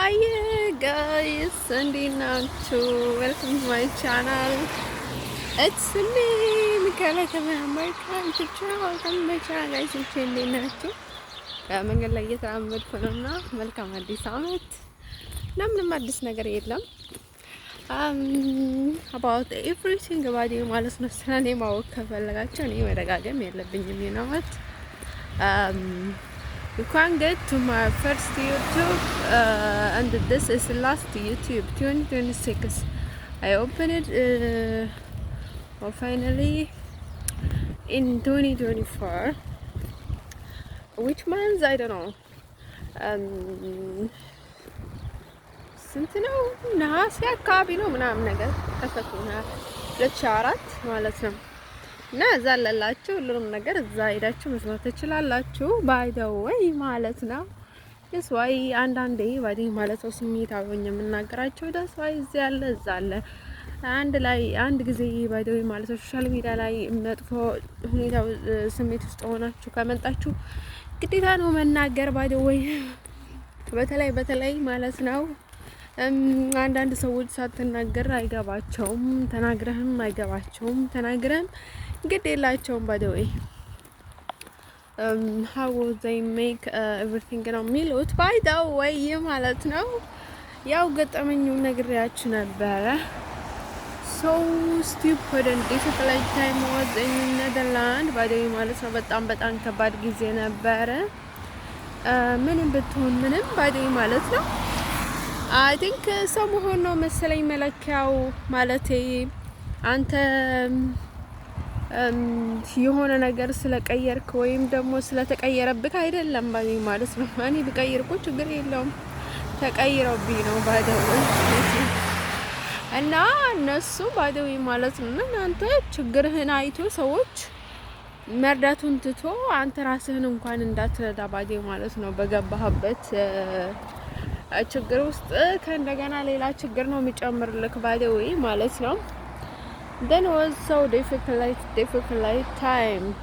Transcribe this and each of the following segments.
Hi guys, እንዴት ናችሁ? Welcome to my channel. It's me, Michaela ከአሜሪካ welcome to my channel guys. እንዴት ናችሁ? መንገድ ላይ እየተራመድኩ ነውና መልካም አዲስ አመት። ምንም አዲስ ነገር የለም። About everything about you ማለት ነው። ስለኔ ማወቅ ከፈለጋችሁ እኔ መደጋገም የለብኝም ነው ማለት you can get to my first YouTube and this is the last YouTube 2026. I opened it finally in 2024. Which month I don't know. ስንት ነው? ነሐሴ አካባቢ ነው ምናምን ነገር ከፈቱና 2004 ማለት ነው። እና እዛ አለላችሁ ሁሉንም ነገር እዛ ሄዳችሁ መስማት ትችላላችሁ። ባይ ዘ ወይ ማለት ነው። ደስ ዋይ አንዳንዴ ባዲ ማለት ነው ስሜታዊ ሆኜ የምናገራቸው ደስ ዋይ እዚህ ያለ እዛ አለ አንድ ላይ አንድ ጊዜ ባይ ዘ ወይ ማለት ነው። ሶሻል ሚዲያ ላይ መጥፎ ሁኔታ ስሜት ውስጥ ሆናችሁ ከመጣችሁ ግዴታ ነው መናገር ባይ ዘ ወይ በተለይ ማለት ነው። አንዳንድ ሰዎች ሳትናገር አይገባቸውም፣ ተናግረህም አይገባቸውም፣ ተናግረህም ግድ የላቸውም። ባይ ዘ ዌይ how would they make everything ነው የሚሉት ባይ ዘ ዌይ ማለት ነው። ያው ገጠመኙን ነግሬያችሁ ነበረ። so stupid and difficult time was in Netherlands ባይ ዘ ዌይ ማለት ነው። በጣም ከባድ ጊዜ ነበረ። ምንም ብትሆን ምንም ባይ ዘ ዌይ ማለት ነው። I think ሰው መሆን ነው መሰለኝ መለኪያው። ማለቴ አንተ የሆነ ነገር ስለቀየርክ ወይም ደግሞ ስለተቀየረብክ አይደለም ባይ ማለት ነው። እኔ ብቀይር እኮ ችግር የለውም ተቀይረውብኝ ነው ባይ እና እነሱ ባይ ማለት ነው። እናንተ ችግርህን አይቶ ሰዎች መርዳቱን ትቶ አንተ ራስህን እንኳን እንዳትረዳ ባይ ማለት ነው። በገባህበት ችግር ውስጥ ከእንደገና ሌላ ችግር ነው የሚጨምርልክ ባይ ማለት ነው። Then was so difficult time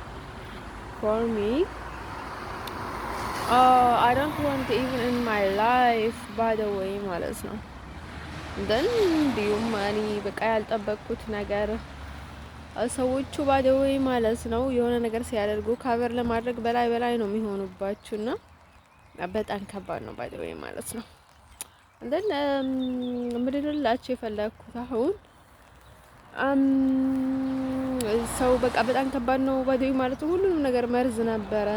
for me. I don't want even in my life by the way ማለት ነው። then እንዲሁም እኔ በቃ ያልጠበቅኩት ነገር ሰዎቹ by the way ማለት ነው የሆነ ነገር ሲያደርጉ ካቨር ለማድረግ በላይ ነው የሚሆኑባችሁና በጣም ከባድ ነው by the way ማለት ነው። then ምንድነው የፈለኩት አሁን ሰው በቃ በጣም ከባድ ነው ባይ ማለት ነው። ሁሉንም ነገር መርዝ ነበረ።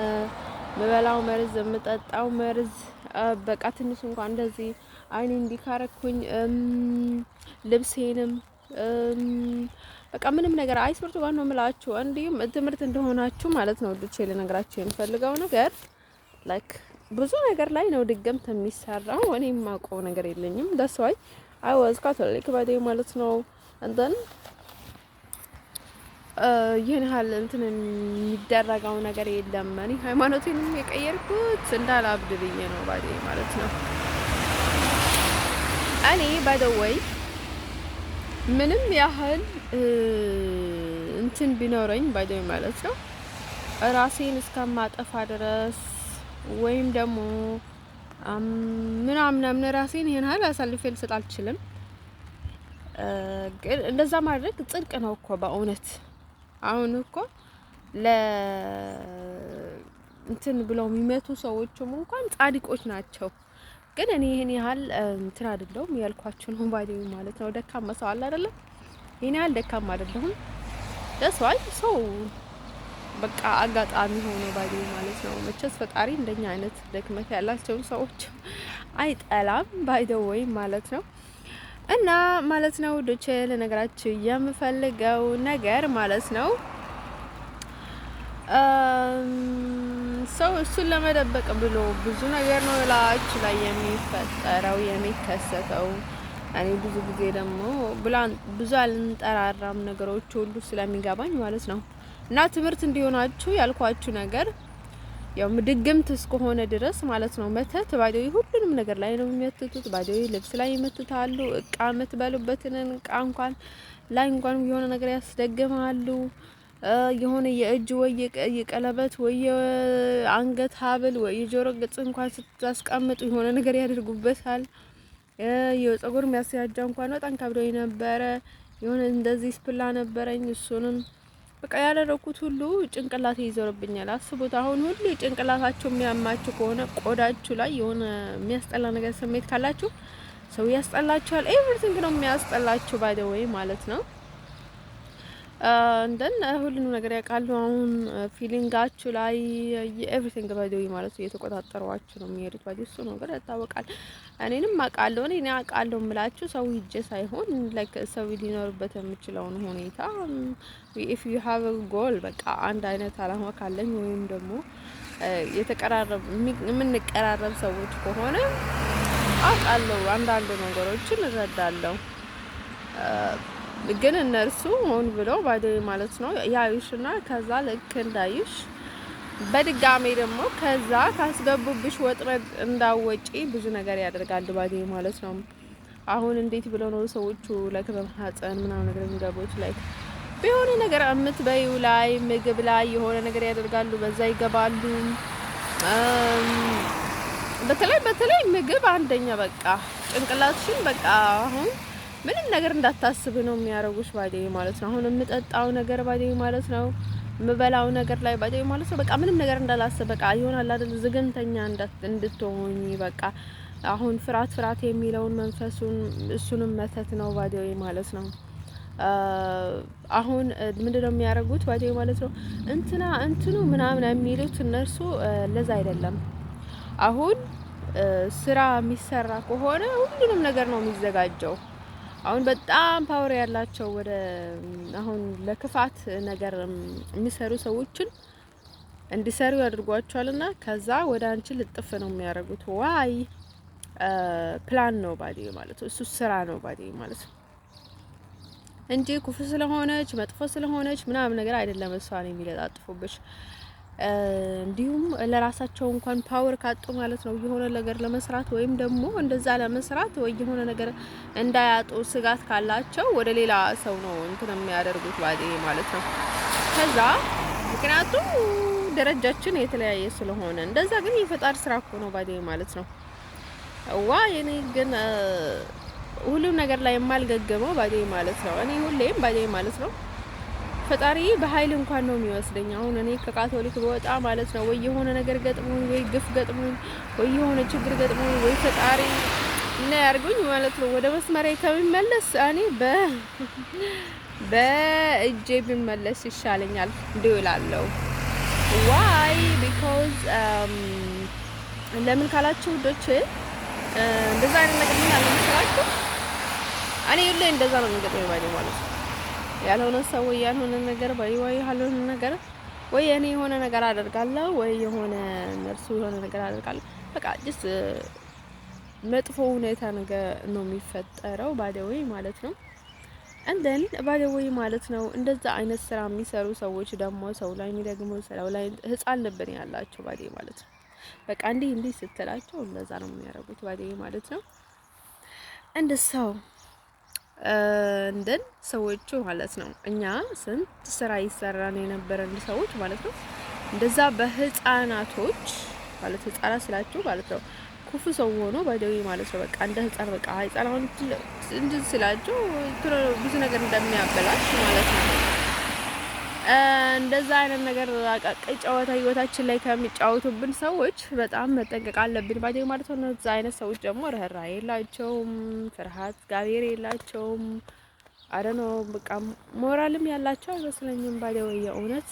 ምበላው መርዝ፣ ምጠጣው መርዝ። በቃ ትንሽ እንኳን እንደዚህ አይኔ እንዲካረኩኝ ልብሴንም በቃ ምንም ነገር አይስወርቱ ጋር ነው የምላችሁ። እንዲሁም ትምህርት እንደሆናችሁ ማለት ነው። ልጅ ልነግራችሁ የምፈልገው ነገር ላይክ ብዙ ነገር ላይ ነው ድግምት የሚሰራው። እኔ የማውቀው ነገር የለኝም። that's why I was Catholic ባይ ማለት ነው። and then ይሄን ያህል እንትን የሚደረገው ነገር የለም። እኔ ሃይማኖቴንም የቀየርኩት እንዳላብድ ብዬ ነው ባይ ማለት ነው። እኔ ባይ ዘ ወይ ምንም ያህል እንትን ቢኖረኝ ባይ ዘ ወይ ማለት ነው ራሴን እስከማጠፋ ድረስ ወይም ደግሞ ምናምን ራሴን ይሄን ያህል አሳልፌ ልሰጥ አልችልም። ግን እንደዛ ማድረግ ጽድቅ ነው እኮ በእውነት። አሁን እኮ እንትን ብለው የሚመቱ ሰዎችም እንኳን ጻድቆች ናቸው። ግን እኔ ይሄን ያህል እንትን አይደለሁም ያልኳችሁ ነው ባይ ማለት ነው። ደካማ ሰው አለ አይደለም? ይሄን ያህል ደካማ አይደለሁም። ደስዋይ ሰው በቃ አጋጣሚ ሆኖ ባይ ማለት ነው። መቼስ ፈጣሪ እንደኛ አይነት ድክመት ያላቸውን ሰዎች አይጠላም ባይ ወይ ማለት ነው። እና ማለት ነው ዶቼ ለነገራችሁ የምፈልገው ነገር ማለት ነው ሰው እሱን ለመደበቅ ብሎ ብዙ ነገር ነው ላችሁ ላይ የሚፈጠረው የሚከሰተው። እኔ ብዙ ጊዜ ደግሞ ብዙ አልንጠራራም ነገሮች ሁሉ ስለሚገባኝ ማለት ነው። እና ትምህርት እንዲሆናችሁ ያልኳችሁ ነገር ያው ድግምት እስከሆነ ድረስ ማለት ነው። መተት ባይዶይ ሁሉንም ነገር ላይ ነው የሚመትቱት። ባይዶይ ልብስ ላይ ይመትታሉ። እቃ የምትበሉበትን እቃ እንኳን ላይ እንኳን የሆነ ነገር ያስደግማሉ። የሆነ የእጅ ወይ የቀለበት ወይ አንገት ሀብል ወይ የጆሮ ገጽ እንኳን ስታስቀምጡ የሆነ ነገር ያደርጉበታል። የፀጉር የሚያስያጃ እንኳን በጣም ከብዶኝ ነበረ። የሆነ እንደዚህ ስፕላ ነበረኝ እሱንም በቃ ያደረኩት ሁሉ ጭንቅላቴ ይዞርብኛል። አስቡት አሁን ሁሉ ጭንቅላታችሁ የሚያማችሁ ከሆነ ቆዳችሁ ላይ የሆነ የሚያስጠላ ነገር ስሜት ካላችሁ ሰው ያስጠላችኋል። ኤቭሪቲንግ ነው የሚያስጠላችሁ ባይ ዘ ዌይ ማለት ነው። እንደን ሁሉንም ነገር ያውቃሉ። አሁን ፊሊንጋችሁ ላይ ኤቭሪቲንግ ባይ ዘ ዌይ ማለት ነው እየተቆጣጠሯችሁ ነው የሚሄዱት። ባይ እሱ ነገር ያታወቃል። እኔንም አውቃለሁ። እኔ አውቃለሁ የምላችሁ ሰው ሂጄ ሳይሆን ላይክ ሰው ሊኖርበት የሚችለውን ሁኔታ ኢፍ ዩ ሃቭ አ ጎል በቃ አንድ አይነት አላማ ካለኝ ወይም ደግሞ የተቀራረብ የምንቀራረብ ሰዎች ከሆነ አውቃለሁ አንዳንድ ነገሮችን እረዳለሁ። ግን እነርሱ ሆን ብለው ባይደ ማለት ነው ያዩሽና ከዛ ልክ እንዳዩሽ በድጋሜ ደግሞ ከዛ ካስገቡብሽ ወጥመድ እንዳወጪ ብዙ ነገር ያደርጋሉ ባይደ ማለት ነው። አሁን እንዴት ብለው ነው ሰዎቹ ላይክ በማህፀን ምናምን ነገር የሚገቡት? ላይክ በሆነ ነገር የምትበዩ ላይ ምግብ ላይ የሆነ ነገር ያደርጋሉ፣ በዛ ይገባሉ። በተለይ ምግብ አንደኛ በቃ ጭንቅላትሽን በቃ አሁን ምንም ነገር እንዳታስብ ነው የሚያረጉሽ ባዴ ማለት ነው። አሁን የምጠጣው ነገር ባዴ ማለት ነው፣ የምበላው ነገር ላይ ባዴ ማለት ነው። በቃ ምንም ነገር እንዳላስብ በቃ ይሆናል አይደል? ዝግንተኛ እንድትሆኚ በቃ አሁን ፍርሃት የሚለውን መንፈሱን እሱንም መተት ነው ባዴ ማለት ነው። አሁን ምንድነው የሚያረጉት ባዴ ማለት ነው? እንትኑ ምናምን የሚሉት እነሱ ለዛ አይደለም። አሁን ስራ የሚሰራ ከሆነ ሁሉንም ነገር ነው የሚዘጋጀው። አሁን በጣም ፓወር ያላቸው ወደ አሁን ለክፋት ነገር የሚሰሩ ሰዎችን እንዲሰሩ ያድርጓቸዋልና ከዛ ወደ አንቺ ልጥፍ ነው የሚያደርጉት። ዋይ ፕላን ነው ባዲ ማለት ነው። እሱ ስራ ነው ባዲ ማለት ነው እንጂ ኩፍ ስለሆነች መጥፎ ስለሆነች ምናምን ነገር አይደለም። እሷን የሚለጣጥፉብሽ እንዲሁም ለራሳቸው እንኳን ፓወር ካጡ ማለት ነው የሆነ ነገር ለመስራት ወይም ደግሞ እንደዛ ለመስራት ወይ የሆነ ነገር እንዳያጡ ስጋት ካላቸው ወደ ሌላ ሰው ነው እንትን የሚያደርጉት ባዲ ማለት ነው። ከዛ ምክንያቱም ደረጃችን የተለያየ ስለሆነ እንደዛ ግን የፈጣሪ ስራ እኮ ነው ባዲ ማለት ነው። ዋይ እኔ ግን ሁሉም ነገር ላይ የማልገገመው ባዲ ማለት ነው። እኔ ሁሌም ባዲ ማለት ነው ፈጣሪ በኃይል እንኳን ነው የሚወስደኝ። አሁን እኔ ከካቶሊክ በወጣ ማለት ነው ወይ የሆነ ነገር ገጥሞኝ ወይ ግፍ ገጥሞኝ ወይ የሆነ ችግር ገጥሞኝ ወይ ፈጣሪ እና ያርጉኝ ማለት ነው ወደ መስመሬ ከሚመለስ እኔ በእጄ ቢመለስ ይሻለኛል እንዲውላለሁ። ዋይ ቢኮዝ ለምን ካላችሁ ውዶች እንደዛ አይነት ነገር ምን አለ መሰላችሁ? እኔ ሁሌ እንደዛ ነው የሚገጥመኝ ማለት ነው። ያልሆነ ሰው ወይ ያልሆነ ነገር ወይ ያልሆነ ነገር ወይ እኔ የሆነ ነገር አደርጋለሁ ወይ የሆነ እነርሱ የሆነ ነገር አደርጋለሁ። በቃ ጀስት መጥፎ ሁኔታ ነገር ነው የሚፈጠረው ባደወይ ማለት ነው። እንደን ባደወይ ማለት ነው። እንደዛ አይነት ስራ የሚሰሩ ሰዎች ደግሞ ሰው ላይ የሚደግሙ ሰው ላይ ህፃን ልብ ያላቸው ባዴ ማለት ነው። በቃ እንዲህ ስትላቸው እንደዛ ነው የሚያደርጉት ባዴ ማለት ነው። እንደ ሰው እንደን ሰዎቹ ማለት ነው እኛ ስንት ስራ ይሰራን የነበረን ሰዎች ማለት ነው። እንደዛ በህፃናቶች ማለት ህፃናት ስላችሁ ማለት ነው ኩፉ ሰው ሆኖ ባይደዊ ማለት ነው። በቃ እንደ ህፃን በቃ ህፃናውን እንድ ስላችሁ ብዙ ነገር እንደሚያበላሽ ማለት ነው። እንደዛ አይነት ነገር አቃቂ ጨዋታ ህይወታችን ላይ ከሚጫወቱብን ሰዎች በጣም መጠንቀቅ አለብን ባይደዊ ማለት ነው። እዛ አይነት ሰዎች ደግሞ ርህራሄ የላቸውም፣ ፍርሃት ጋር የላቸውም። አረኖ በቃ ሞራልም ያላቸው አይመስለኝም ባይደዊ የእውነት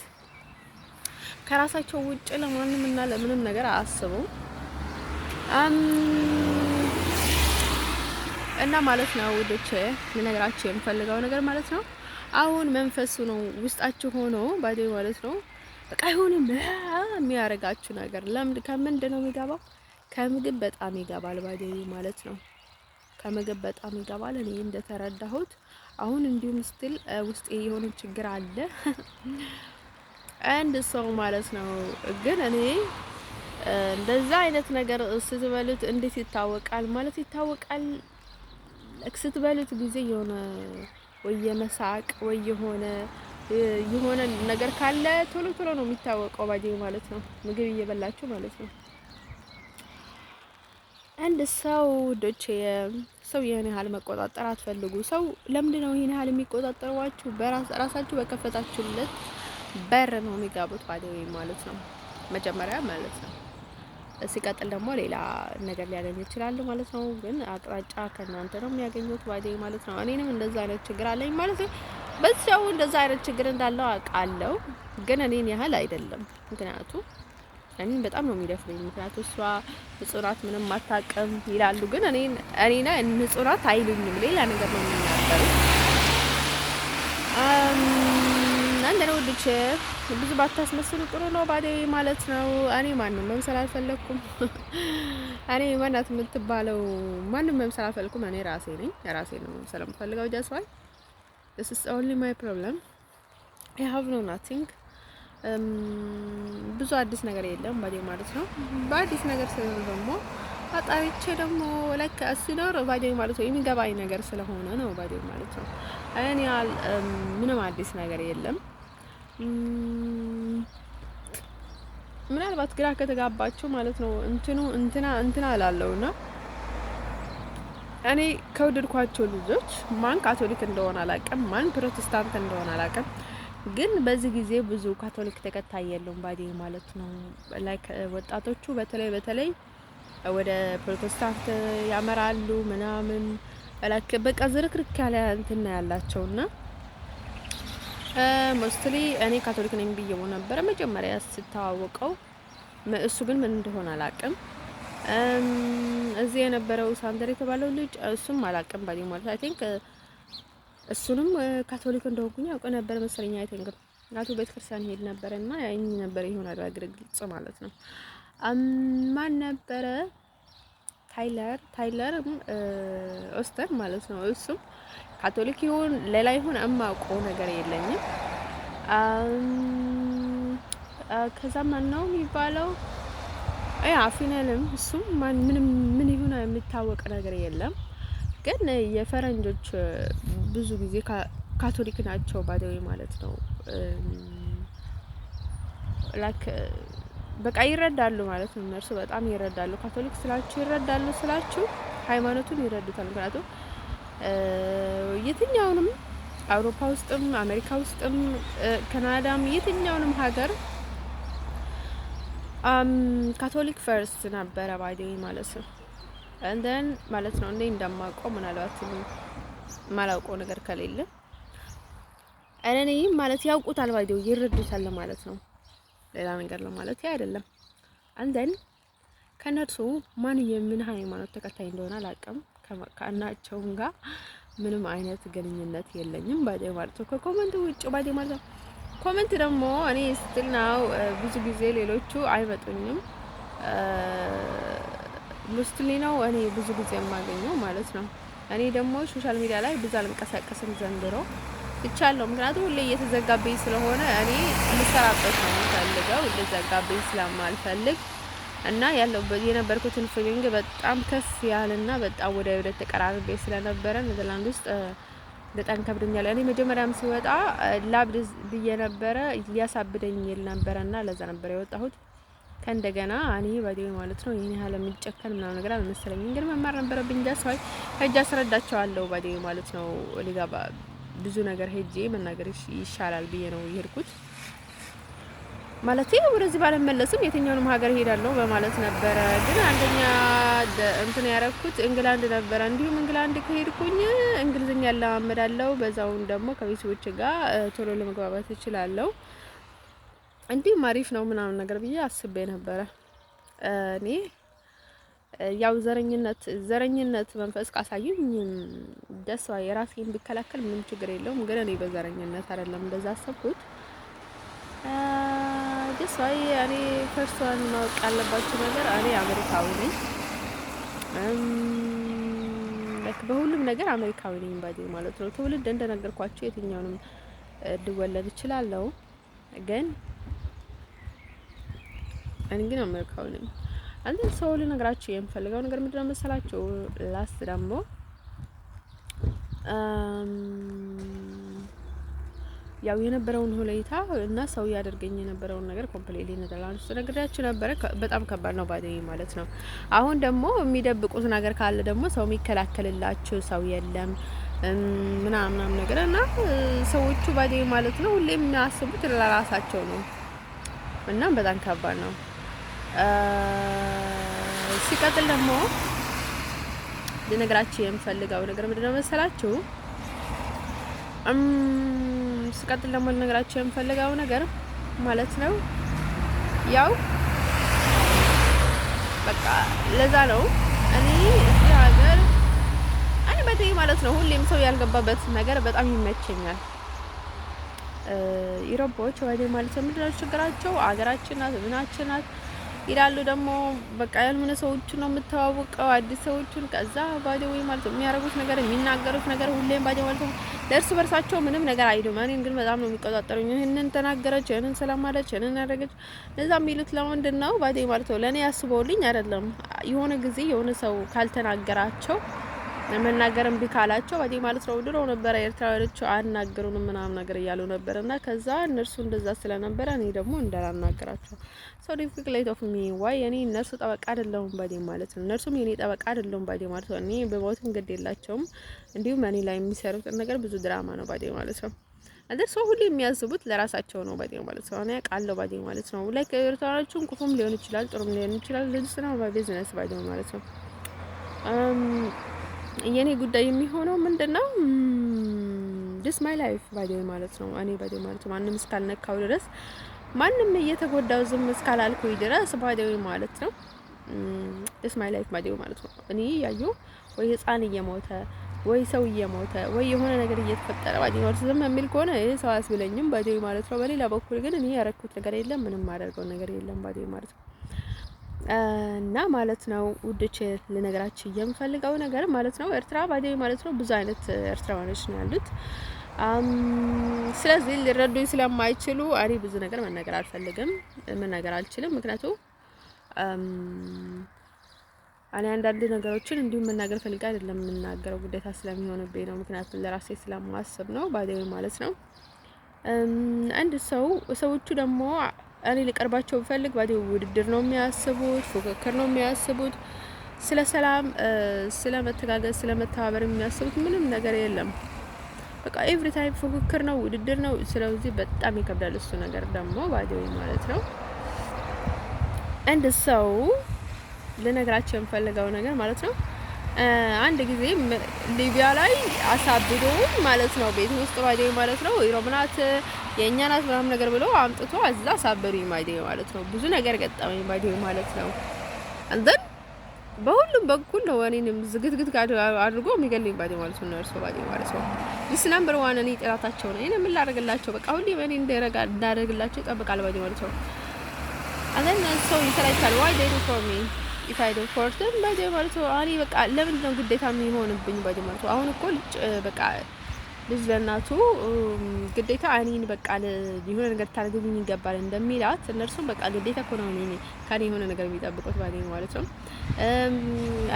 ከራሳቸው ውጭ ለማንም እና ለምንም ነገር አያስቡም። እና ማለት ነው ውዶቼ ልነግራችሁ የምፈልገው ነገር ማለት ነው አሁን መንፈሱ ነው ውስጣችሁ ሆኖ ባዴ ማለት ነው። በቃ አይሆንም የሚያረጋችሁ ነገር ከምንድን ነው የሚገባው? ከምግብ በጣም ይገባል ባዴ ማለት ነው። ከምግብ በጣም ይገባል። እኔ እንደተረዳሁት አሁን እንዲሁም ስትል ውስጤ የሆነ ችግር አለ አንድ ሰው ማለት ነው። ግን እኔ እንደዛ አይነት ነገር ስትበሉት እንዴት ይታወቃል ማለት ይታወቃል። ስትበሉት ጊዜ የሆነ ወይ የመሳቅ ወይ የሆነ ነገር ካለ ቶሎ ነው የሚታወቀው ባዴ ማለት ነው። ምግብ እየበላችሁ ማለት ነው። አንድ ሰው ዶቼ ሰው ይሄን ያህል መቆጣጠር አትፈልጉ። ሰው ለምንድነው ይሄን ያህል የሚቆጣጠሯችሁ? ራሳችሁ በከፈታችሁለት በር ነው የሚጋቡት ባዴ ማለት ነው፣ መጀመሪያ ማለት ነው። ሲቀጥል ደግሞ ሌላ ነገር ሊያገኙ ይችላሉ ማለት ነው። ግን አቅጣጫ ከእናንተ ነው የሚያገኙት ባዴ ማለት ነው። እኔንም እንደዛ አይነት ችግር አለኝ ማለት ነው። በዛው እንደዛ አይነት ችግር እንዳለው አውቃለሁ፣ ግን እኔን ያህል አይደለም። ምክንያቱም እኔን በጣም ነው የሚደፍረኝ። ምክንያቱም እሷ ንጹህ ናት ምንም አታውቅም ይላሉ፣ ግን እኔና ንጹህ ናት አይሉኝም። ሌላ ነገር ነው የሚናገሩት። አንድ ነው ልጅ ብዙ ባታስመስሉ ጥሩ ነው ባዴ ማለት ነው። እኔ ማንንም መምሰል አልፈለኩም። እኔ ማናት የምትባለው ማንንም መምሰል አልፈለኩም። እኔ ራሴ ነኝ፣ ራሴ ነው መምሰል የምፈልገው። ጃስዋይ this is only my problem. I have no nothing. ብዙ አዲስ ነገር የለም ባዴ ማለት ነው። በአዲስ ነገር ስለሆነ ደግሞ አጣሪቼ ደግሞ ለካ ሲኖር ባዴ ማለት ነው የሚገባኝ ነገር ስለሆነ ነው ባዴ ማለት ነው። እኔ ምንም አዲስ ነገር የለም። ምናልባት ግራ ከተጋባችሁ ማለት ነው እንትና አላለውና እኔ ከወደድኳቸው ልጆች ማን ካቶሊክ እንደሆነ አላውቅም፣ ማን ፕሮቴስታንት እንደሆነ አላውቅም። ግን በዚህ ጊዜ ብዙ ካቶሊክ ተከታይ የለውም ባዴ ማለት ነው። ላይክ ወጣቶቹ በተለይ ወደ ፕሮቴስታንት ያመራሉ ምናምን ላይክ በቃ ዝርክርክ ያለ እንትና ያላቸውና ሞስትሊ እኔ ካቶሊክ ነኝ ብዬው ነበር መጀመሪያ ስታዋወቀው። እሱ ግን ምን እንደሆነ አላውቅም። እዚህ የነበረው ሳንደር የተባለው ልጅ እሱም አላውቅም ባዴ ማለት አይ ቲንክ እሱንም ካቶሊክ እንደሆንኩኝ አውቀ ነበር መሰለኝ። አይ ቲንክ ናቱ ቤተክርስቲያን ሄድ ነበርና ያኝ ነበር ይሆናል ግልጽ ማለት ነው። ማን ነበረ? ታይለር ኦስተር ማለት ነው። እሱም ካቶሊክ ይሁን ሌላ ይሁን የማውቀው ነገር የለኝም። ከዛ ማን ነው የሚባለው? አፊነልም እሱም ምን ይሁን የሚታወቅ ነገር የለም። ግን የፈረንጆች ብዙ ጊዜ ካቶሊክ ናቸው ባዴ ማለት ነው። ላይክ በቃ ይረዳሉ ማለት ነው። እነሱ በጣም ይረዳሉ። ካቶሊክ ስላችሁ ሃይማኖቱን ይረዱታል። ምክንያቱም የትኛውንም አውሮፓ ውስጥም አሜሪካ ውስጥም ካናዳም የትኛውንም ሀገር ካቶሊክ ፈርስት ነበረ ባዴ ማለት ነው። እንደን ማለት ነው እንዴ እንደማውቀው ምናልባት ማላውቀው ነገር ከሌለ እኔ ማለት ያውቁታል ባዴው ይረዱታል ማለት ነው። ሌላ ነገር ለማለት አይደለም። እንደን ከነርሱ ማን የምን ሃይማኖት ተከታይ እንደሆነ አላውቅም። ከናቸውም ጋር ምንም አይነት ግንኙነት የለኝም ባዴ ማለት ነው። ከኮሜንት ውጭ ባዴ ማለት ነው። ኮሜንት ደግሞ እኔ ስቲል ናው ብዙ ጊዜ ሌሎቹ አይመጡኝም። ሙስሊ ነው እኔ ብዙ ጊዜ የማገኘው ማለት ነው። እኔ ደግሞ ሶሻል ሚዲያ ላይ ብዙ አልንቀሳቀስም ዘንድሮ ብቻለሁ። ምክንያቱም ሁሌ እየተዘጋብኝ ስለሆነ እኔ ልሰራበት ነው የምፈልገው፣ ልዘጋብኝ ስለማልፈልግ እና የነበርኩትን ፊሊንግ በጣም ከፍ ያለና በጣም ወደ ወደ ተቀራርቤ ስለነበረ ኔዘርላንድ ውስጥ በጣም ከብዶኛል። እኔ መጀመሪያም ሲወጣ ላብድ ብዬ ነበረ ሊያሳብደኝ ይል ነበርና ለዛ ነበር የወጣሁት። ከእንደገና እኔ ባዴ ማለት ነው ይሄን ያህል የሚጨከን ምናምን ነገር አልመሰለኝም። ግን መማር ነበረብኝ። ጃስዋይ ሄጄ አስረዳቸዋለሁ ባዴ ማለት ነው። ሊጋባ ብዙ ነገር ሄጄ መናገር ይሻላል ብዬ ነው የሄድኩት። ማለት ወደዚህ ባለመለስም የትኛውንም ሀገር ሄዳለሁ በማለት ነበረ። ግን አንደኛ እንትን ያረኩት እንግላንድ ነበረ። እንዲሁም እንግላንድ ከሄድኩኝ እንግሊዝኛ ያለማመዳለሁ፣ በዛውን ደግሞ ከቤተሰቦቼ ጋር ቶሎ ለመግባባት እችላለሁ። እንዲሁም አሪፍ ነው ምናምን ነገር ብዬ አስቤ ነበረ። እኔ ያው ዘረኝነት መንፈስ ካሳዩኝ ደስ የራሴን ቢከላከል ምንም ችግር የለውም። ግን እኔ በዘረኝነት አይደለም እንደዛ አሰብኩት። ደስ እኔ ፈርሷን ማወቅ ያለባችሁ ነገር እኔ አሜሪካዊ ነኝ። በሁሉም ነገር አሜሪካዊ ነኝ ባዴ ማለት ነው። ትውልድ እንደነገርኳችሁ የትኛውንም ልወለድ እችላለሁ። ግን እኔ ግን አሜሪካዊ ነኝ። አንተ ሰው ልነግራችሁ የምፈልገው ነገር ምንድነው መሰላችሁ? ላስት ደግሞ ያው የነበረውን ሁኔታ እና ሰው ያደርገኝ የነበረውን ነገር ኮምፕሊትሊ ኔዘርላንድስ ነግሬያችሁ ነበረ። በጣም ከባድ ነው ባዴ ማለት ነው። አሁን ደግሞ የሚደብቁት ነገር ካለ ደግሞ ሰው የሚከላከልላችሁ ሰው የለም ምናምን ነገር እና ሰዎቹ ባዴ ማለት ነው ሁሌ የሚያስቡት ለራሳቸው ነው እና በጣም ከባድ ነው። ሲቀጥል ደግሞ ልነግራችሁ የምፈልገው ነገር ምንድነው መሰላችሁ? ሲቀጥል ደግሞ ልነግራችሁ የምፈልገው ነገር ማለት ነው ያው በቃ ለዛ ነው እኔ እዚህ ሀገር በተለይ ማለት ነው ሁሌም ሰው ያልገባበት ነገር በጣም ይመቸኛል። ኢሮፖች ወደ ማለት ምንድነው ችግራቸው? አገራችን ናት ምናችን ናት ይላሉ። ደግሞ በቃ ያልሆነ ሰዎች ነው የምታዋወቀው አዲስ ሰዎችን ከዛ ባዲ ወይ ማለት የሚያረጉት ነገር የሚናገሩት ነገር ሁሌም ባዲ ማለት ለእርስ በርሳቸው ምንም ነገር አይሉም። እኔን ግን በጣም ነው የሚቆጣጠሩኝ። ይሄንን ተናገረች፣ ይሄንን ሰላማለች፣ ይሄንን ያደረገች ለዛ የሚሉት ለምንድን ነው ባዲ ማለት ነው? ለኔ ያስበውልኝ አይደለም። የሆነ ጊዜ የሆነ ሰው ካልተናገራቸው መናገርም ቢካላቸው ባዲ ማለት ነው ድሮ ነበር ኤርትራውያኖች አናገሩንም ምናምን ነገር እያሉ ነበርና ከዛ እነርሱ እንደዛ ስለነበረ እኔ ደግሞ እንዳላናገራቸው ሶ ዲፊክሌት ኦፍ ሚ ዋይ እኔ እነርሱ ጠበቃ አይደለሁም ባዲ ማለት ነው። እነርሱም የኔ ጠበቃ አይደለሁም ባዲ ማለት ነው። እኔ በሞትም ግድ የላቸውም። እንዲሁም እኔ ላይ የሚሰሩት ነገር ብዙ ድራማ ነው ባዲ ማለት ነው። አንተ ሰው ሁሉ የሚያስቡት ለራሳቸው ነው ባዲ ማለት ነው። እኔ አውቃለሁ ባዲ ማለት ነው። ላይክ ኤርትራውያኖቹም ቁፉም ሊሆን ይችላል ጥሩም ሊሆን ይችላል ልጅ ነው በቢዝነስ ባዲ ማለት ነው። የኔ ጉዳይ የሚሆነው ምንድነው ዲስ ማይ ላይፍ ባዲ ማለት ነው። እኔ ባዲ ማለት ነው ማንም እስካልነካው ድረስ ማንም እየተጎዳው ዝም እስካላልኩኝ ድረስ ባዲ ማለት ነው ዲስ ማይ ላይፍ ባዲ ማለት ነው። እኔ ያዩ ወይ ህፃን እየሞተ ወይ ሰው እየሞተ ወይ የሆነ ነገር እየተፈጠረ ባዲ ማለት ዝም የሚል ከሆነ ይሄ ሰው አያስብለኝም ባዲ ማለት ነው። በሌላ በኩል ግን እኔ ያረኩት ነገር የለም ምንም ማደርገው ነገር የለም ባዲ ማለት ነው። እና ማለት ነው ውድች ልነግራችሁ የምፈልገው ነገር ማለት ነው ኤርትራ ባዲ ማለት ነው ብዙ አይነት ኤርትራውያኖች ነው ያሉት። ስለዚህ ሊረዱኝ ስለማይችሉ እኔ ብዙ ነገር መናገር አልፈልግም፣ መናገር አልችልም። ምክንያቱም እኔ አንዳንድ ነገሮችን እንዲሁም መናገር ፈልጋ አይደለም የምናገረው ግዴታ ስለሚሆንብኝ ነው። ምክንያቱም ለራሴ ስለማስብ ነው ባዲ ማለት ነው። አንድ ሰዎቹ ደግሞ እኔ ልቀርባቸው ፈልግ ባዲ ውድድር ነው የሚያስቡት፣ ፉክክር ነው የሚያስቡት። ስለ ሰላም፣ ስለ መተጋገዝ፣ ስለ መተባበር የሚያስቡት ምንም ነገር የለም። በቃ ኤቭሪ ታይም ፉክክር ነው፣ ውድድር ነው። ስለዚህ በጣም ይከብዳል እሱ ነገር ደግሞ ባዲ ማለት ነው። አንድ ሰው ልነግራቸው የምፈልገው ነገር ማለት ነው አንድ ጊዜ ሊቢያ ላይ አሳብዶ ማለት ነው ቤት ውስጥ ባዲ ማለት ነው ኢሮብናት የኛ ናት ምናምን ነገር ብሎ አምጥቶ አዛ አሳበሩኝ ባዲ ማለት ነው። ብዙ ነገር ገጠመኝ ባዲ ማለት ነው። አንደን በሁሉም በኩል ነው እኔንም ዝግትግት አድርጎ የሚገልኝ ባዲ ማለት ነው። እርሱ ባዲ ማለት ነው ዲስ ነምበር 1 እኔ ጥራታቸው ነው። እኔ ምን ላደርግላቸው በቃ ሁሌ እኔ እንዳደርግላቸው ይጠብቃል ባዲ ማለት ነው። አንደን ሰው ይሰራይታል why they do for me if I do for them ባዲ ማለት ነው። እኔ በቃ ለምንድን ነው ግዴታ የሚሆንብኝ ባዲ ማለት ነው። አሁን እኮ በቃ ልጅ ለእናቱ ግዴታ እኔን በቃ የሆነ ነገር ታደርግልኝ ይገባል እንደሚላት እነርሱም በቃ ግዴታ እኮ ነው እኔ ካኔ የሆነ ነገር የሚጠብቁት ባዲ ማለት ነው።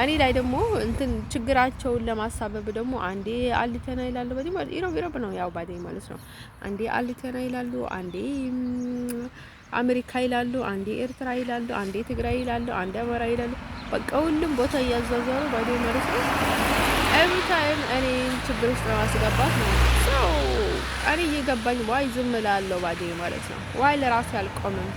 እኔ ላይ ደግሞ እንትን ችግራቸውን ለማሳበብ ደግሞ አንዴ አልተና ይላሉ ባዲ ማለት ኢሮብ ነው ያው ባዲ ማለት ነው። አንዴ አልተና ይላሉ፣ አንዴ አሜሪካ ይላሉ፣ አንዴ ኤርትራ ይላሉ፣ አንዴ ትግራይ ይላሉ፣ አንዴ አማራ ይላሉ። በቃ ሁሉም ቦታ እያዛዛሩ ባዲ ማለት ነው። ኤቭሪ ታይም እኔ ችግር ውስጥ ለማስገባት ነው። ሰው እኔ እየገባኝ ዋይ ዝም እላለሁ ባዲ ማለት ነው። ዋይ ለራሴ አልቆምም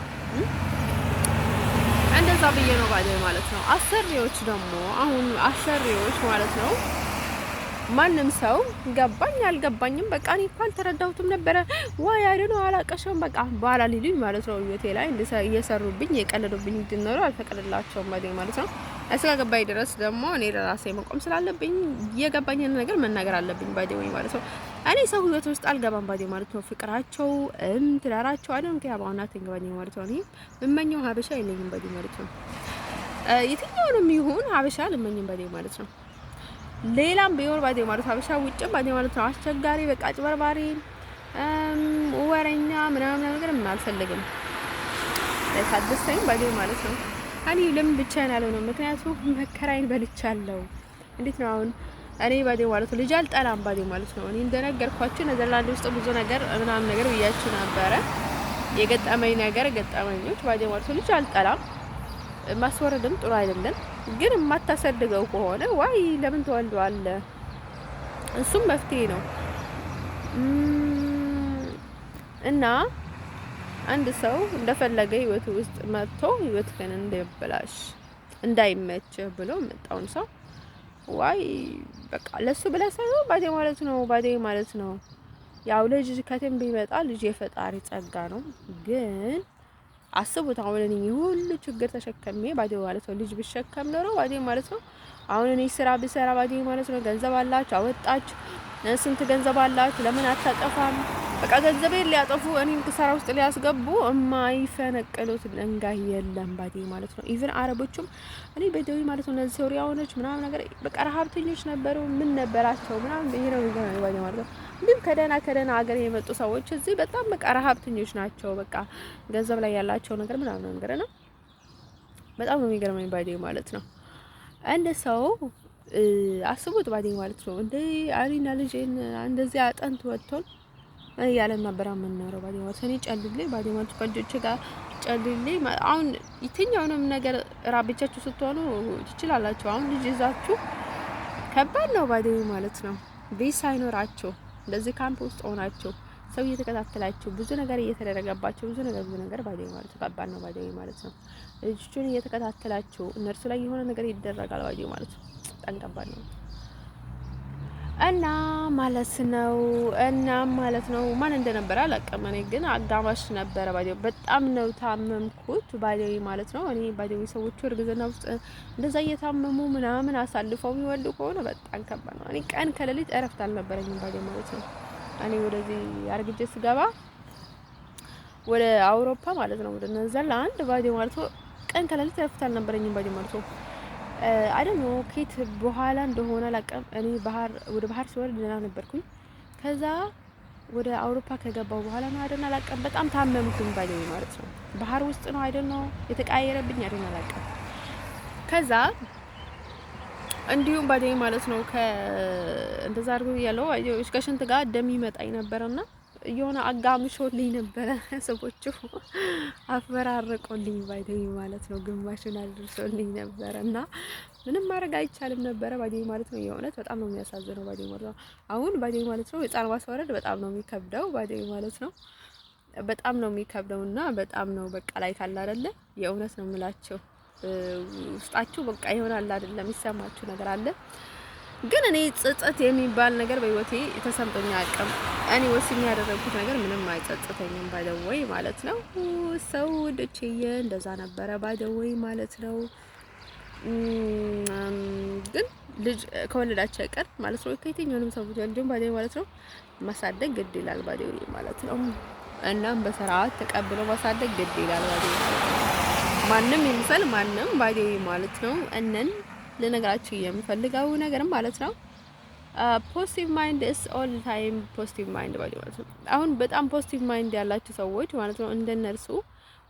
እንደዛ ብዬ ነው ባዲ ማለት ነው። አሰሪዎች ደግሞ አሁን አሰሪዎች ማለት ነው ማንም ሰው ገባኝ አልገባኝም በቃ እኔ እንኳን ተረዳሁትም ነበረ ዋይ አይደል ነው አላቀሽም በቃ ባላ ሊሉኝ ማለት ነው። ዩቴ ላይ እየሰሩብኝ የቀለዱብኝ እንድኖር አልፈቀደላቸውም ባዲ ማለት ነው። እስከገባኝ ድረስ ደግሞ እኔ ለራሴ መቆም ስላለብኝ የገባኝን ነገር መናገር አለብኝ ባዲ ማለት ነው። እኔ ሰው ህይወት ውስጥ አልገባም ባዲ ማለት ነው። ፍቅራቸው ትዳራቸው አይደለም ከያባውና ተንገባኝ ማለት ነው። እኔ እመኘው ሀበሻ የለኝም ባዲ ማለት ነው። የትኛውንም ይሁን ሀበሻ ልመኝም ባዲ ማለት ነው። ሌላም ቢሆን ባዲ ማለት ሀበሻ ውጭም ባዲ ማለት ነው። አስቸጋሪ በቃ ጭበርባሪ ወረኛ ምናምን ነገር አልፈልግም። ለታደሰኝ ባዲ ማለት ነው። እኔ ለምን ብቻዬን አልሆነም? ምክንያቱም መከራዬን በልቻለሁ። እንዴት ነው አሁን እኔ ባዴ ማለት ልጅ አልጠላም ባዴ ማለት ነው። እኔ እንደነገርኳችሁ ኔዘርላንድ ውስጥ ብዙ ነገር ምናምን ነገር ብያችሁ ነበረ። የገጠመኝ ነገር ገጠመኞች ባዴ ማለት ልጅ አልጠላም። ማስወረድም ጥሩ አይደለም፣ ግን የማታሰድገው ከሆነ ዋይ ለምን ትወልደዋለህ? እሱም መፍትሄ ነው። እና አንድ ሰው እንደፈለገ ህይወት ውስጥ መጥቶ ህይወትህን እንዳይበላሽ እንዳይመችህ ብሎ መጣውን ሰው ዋይ በቃ ለሱ ብለህ ሳይሆን ባዴ ማለት ነው። ባዴ ማለት ነው ያው ልጅ ከትም ቢመጣ ልጅ የፈጣሪ ጸጋ ነው። ግን አስቡት አሁን እኔ ሁሉ ችግር ተሸከሜ ባዴ ማለት ነው ልጅ ብሸከም ኖሮ ባዴ ማለት ነው አሁን እኔ ስራ ብሰራ ባዴ ማለት ነው ገንዘብ አላችሁ አወጣችሁ ስንት ገንዘብ አላችሁ ለምን አታጠፋም? በቃ ገንዘቤን ሊያጠፉ እኔን ክሳራ ውስጥ ሊያስገቡ የማይፈነቅሉት ድንጋይ የለም ባዴ ማለት ነው። ኢቭን አረቦቹም እኔ በደዊ ማለት ነው እነዚህ ሶሪያውያኖች ምናምን ነገር በቃ ረሀብተኞች ነበሩ። ምን ነበራቸው ምናምን ይሄ ነው ባዴ ማለት ነው። ግን ከደህና ሀገር የመጡ ሰዎች እዚህ በጣም በቃ ረሀብተኞች ናቸው። በቃ ገንዘብ ላይ ያላቸው ነገር ምናምን ነገር ነው። በጣም ነው የሚገርመኝ ባዴ ማለት ነው። አንድ ሰው አስቡት ባዴ ማለት ነው እንደ አሪና ልጅን እንደዚህ አጠንት ወጥቶን እያለን ነበር የምንኖረው ባዴ ማለት እኔ ጨልሌ ባዴ ማለት ከልጆች ጋር ጨልሌ አሁን የትኛውንም ነገር ራብቻችሁ ስትሆኑ ትችላላችሁ። አሁን ልጅ ይዛችሁ ከባድ ነው ባዴ ማለት ነው። ቤት ሳይኖራችሁ እንደዚህ ካምፕ ውስጥ ሆናችሁ ሰው እየተከታተላችሁ ብዙ ነገር እየተደረገባችሁ ብዙ ነገር ባዴ ማለት ከባድ ነው ባዴ ማለት ነው። ልጆቹን እየተከታተላችሁ እነርሱ ላይ የሆነ ነገር ይደረጋል ባዴ ማለት ነው። በጣም ከባድ ነው እና ማለት ነው ማን እንደነበረ አላውቅም። እኔ ግን አጋማሽ ነበረ ባዴ በጣም ነው ታመምኩት ባዴ ማለት ነው። እኔ ባዴ ሰዎቹ እርግዝና ውስጥ እንደዛ እየታመሙ ምናምን አሳልፈው የሚወልዱ ከሆነ በጣም ከባድ ነው። እኔ ቀን ከሌሊት እረፍት አልነበረኝም ባዴ ማለት ነው። እኔ ወደዚህ አርግጄ ስገባ ወደ አውሮፓ ማለት ነው ወደ ኔዘርላንድ ባዴ ማለት ነው ቀን ከሌሊት እረፍት አልነበረኝም ባዴ ማለት ነው። አይደል ነው ከት በኋላ እንደሆነ አላውቅም። እኔ ወደ ባህር ሲወርድ ደህና ነበርኩኝ። ከዛ ወደ አውሮፓ ከገባው በኋላ ነው አይደል አላውቅም በጣም ታመምኩኝ ባዴ ማለት ነው። ባህር ውስጥ ነው አይደል ነው የተቃየረብኝ አይደል አላውቅም። ከዛ እንዲሁም ባዴ ማለት ነው እንደዛ አድርጎ ያለው እስከ ሽንት ጋር ደም ይመጣኝ ነበርና የሆነ አጋምሾልኝ ነበረ ሰዎቹ አፈራረቆልኝ ባዴ ማለት ነው። ግማሹን አድርሶልኝ ነበርና ምንም ማድረግ አይቻልም ነበረ ባዴ ማለት ነው። የእውነት በጣም ነው የሚያሳዝነው ባዴ ማለት ነው። አሁን ባዴ ማለት ነው ህፃን ማስወረድ በጣም ነው የሚከብደው ባዴ ማለት ነው። በጣም ነው የሚከብደውና በጣም ነው በቃ ላይ ካለ አይደለ የእውነት ነው የምላችሁ ውስጣችሁ በቃ ይሆናል አይደለም የሚሰማችሁ ነገር አለ። ግን እኔ ጸጸት የሚባል ነገር በህይወቴ ተሰምቶኝ አያውቅም። እኔ ወስኜ ያደረኩት ነገር ምንም አይጸጽተኝም ባይደወይ ማለት ነው። ሰው ደቼየ እንደዛ ነበረ ባይደወይ ማለት ነው። ግን ልጅ ከወለዳቸው አይቀር ማለት ነው ከየትኛውንም ሰው ወልደን ባይደወይ ማለት ነው ማሳደግ ግድ ይላል ባይደወይ ማለት ነው። እናም በስርዓት ተቀብሎ ማሳደግ ግድ ይላል ባይደወይ ማለት ነው። ማንም ይምሰል ማንም ባይደወይ ማለት ነው። እነን ለነገራችሁ የምፈልገው ነገር ማለት ነው ፖዚቲቭ ማይንድ ኢስ ኦል ታይም ፖዚቲቭ ማይንድ ማለት ነው። አሁን በጣም ፖዚቲቭ ማይንድ ያላችሁ ሰዎች ማለት ነው እንደነርሱ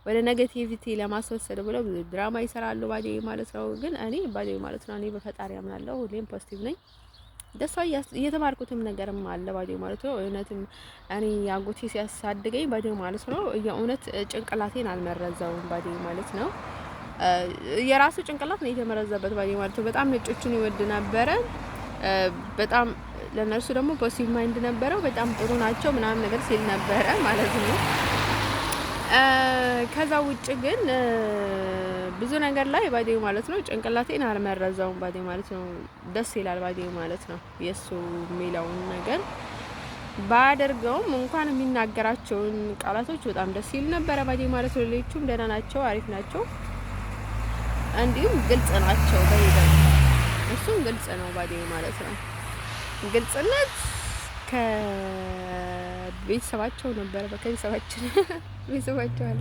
ወደ ኔጌቲቪቲ ለማስወሰድ ብለው ብዙ ድራማ ይሰራሉ ባዴ ማለት ነው። ግን እኔ ባዴ ማለት ነው እኔ በፈጣሪ አምናለሁ። ሁሌም ፖዚቲቭ ነኝ። ደስ እየተማርኩትም ነገርም አለ ባዴ ማለት ነው። እውነትም እኔ ያጎቴ ሲያሳድገኝ ባዴ ማለት ነው የእውነት ጭንቅላቴን አልመረዘውም ባዴ ማለት ነው። የራሱ ጭንቅላት ነው የተመረዘበት ባዴ ማለት ነው። በጣም ነጮችን ይወድ ነበረ። በጣም ለነሱ ደግሞ ፖዚቲቭ ማይንድ ነበረው። በጣም ጥሩ ናቸው ምናምን ነገር ሲል ነበረ ማለት ነው። ከዛ ውጭ ግን ብዙ ነገር ላይ ባዴ ማለት ነው ጭንቅላቴን አልመረዘውም ባዴ ማለት ነው። ደስ ይላል ባዴ ማለት ነው። የሱ የሚለውን ነገር ባደርገውም እንኳን የሚናገራቸውን ቃላቶች በጣም ደስ ይል ነበረ ባዴ ማለት ነው። ሌሎቹም ደህና ናቸው፣ አሪፍ ናቸው፣ እንዲሁም ግልጽ ናቸው በይበል እሱም ግልጽ ነው ባዴ ማለት ነው። ግልጽነት ከቤተሰባቸው ነበር በከቤተሰባችን ቤተሰባቸው አለ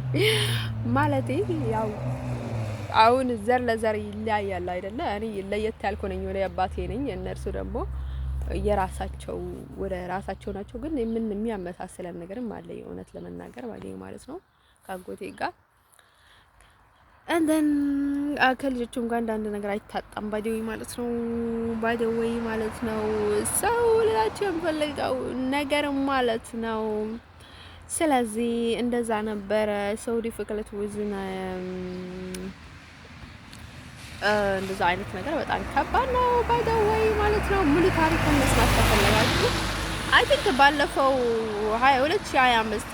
ማለት ያው አሁን ዘር ለዘር ይለያያል አይደለ? እኔ ለየት ያልኩ ነኝ ወደ አባቴ ነኝ። እነርሱ ደግሞ የራሳቸው ወደ ራሳቸው ናቸው። ግን ምን የሚያመሳስለን ነገርም አለ የእውነት ለመናገር ባዴ ማለት ነው ካጎቴ ጋር እንደን ከልጆቹም ጋር አንዳንድ ነገር አይታጣም ባይደዊ ማለት ነው። ባይደዊ ማለት ነው ሰው ልላችሁ የምፈልገው ነገር ማለት ነው። ስለዚህ እንደዛ ነበረ ሰው ዲፊክልት ወዝና እንደዛ አይነት ነገር በጣም ከባድ ነው ባይደዊ ማለት ነው። ሙሉ ታሪኩን መስማት ከፈለጋችሁ አይ ቲንክ ባለፈው 2025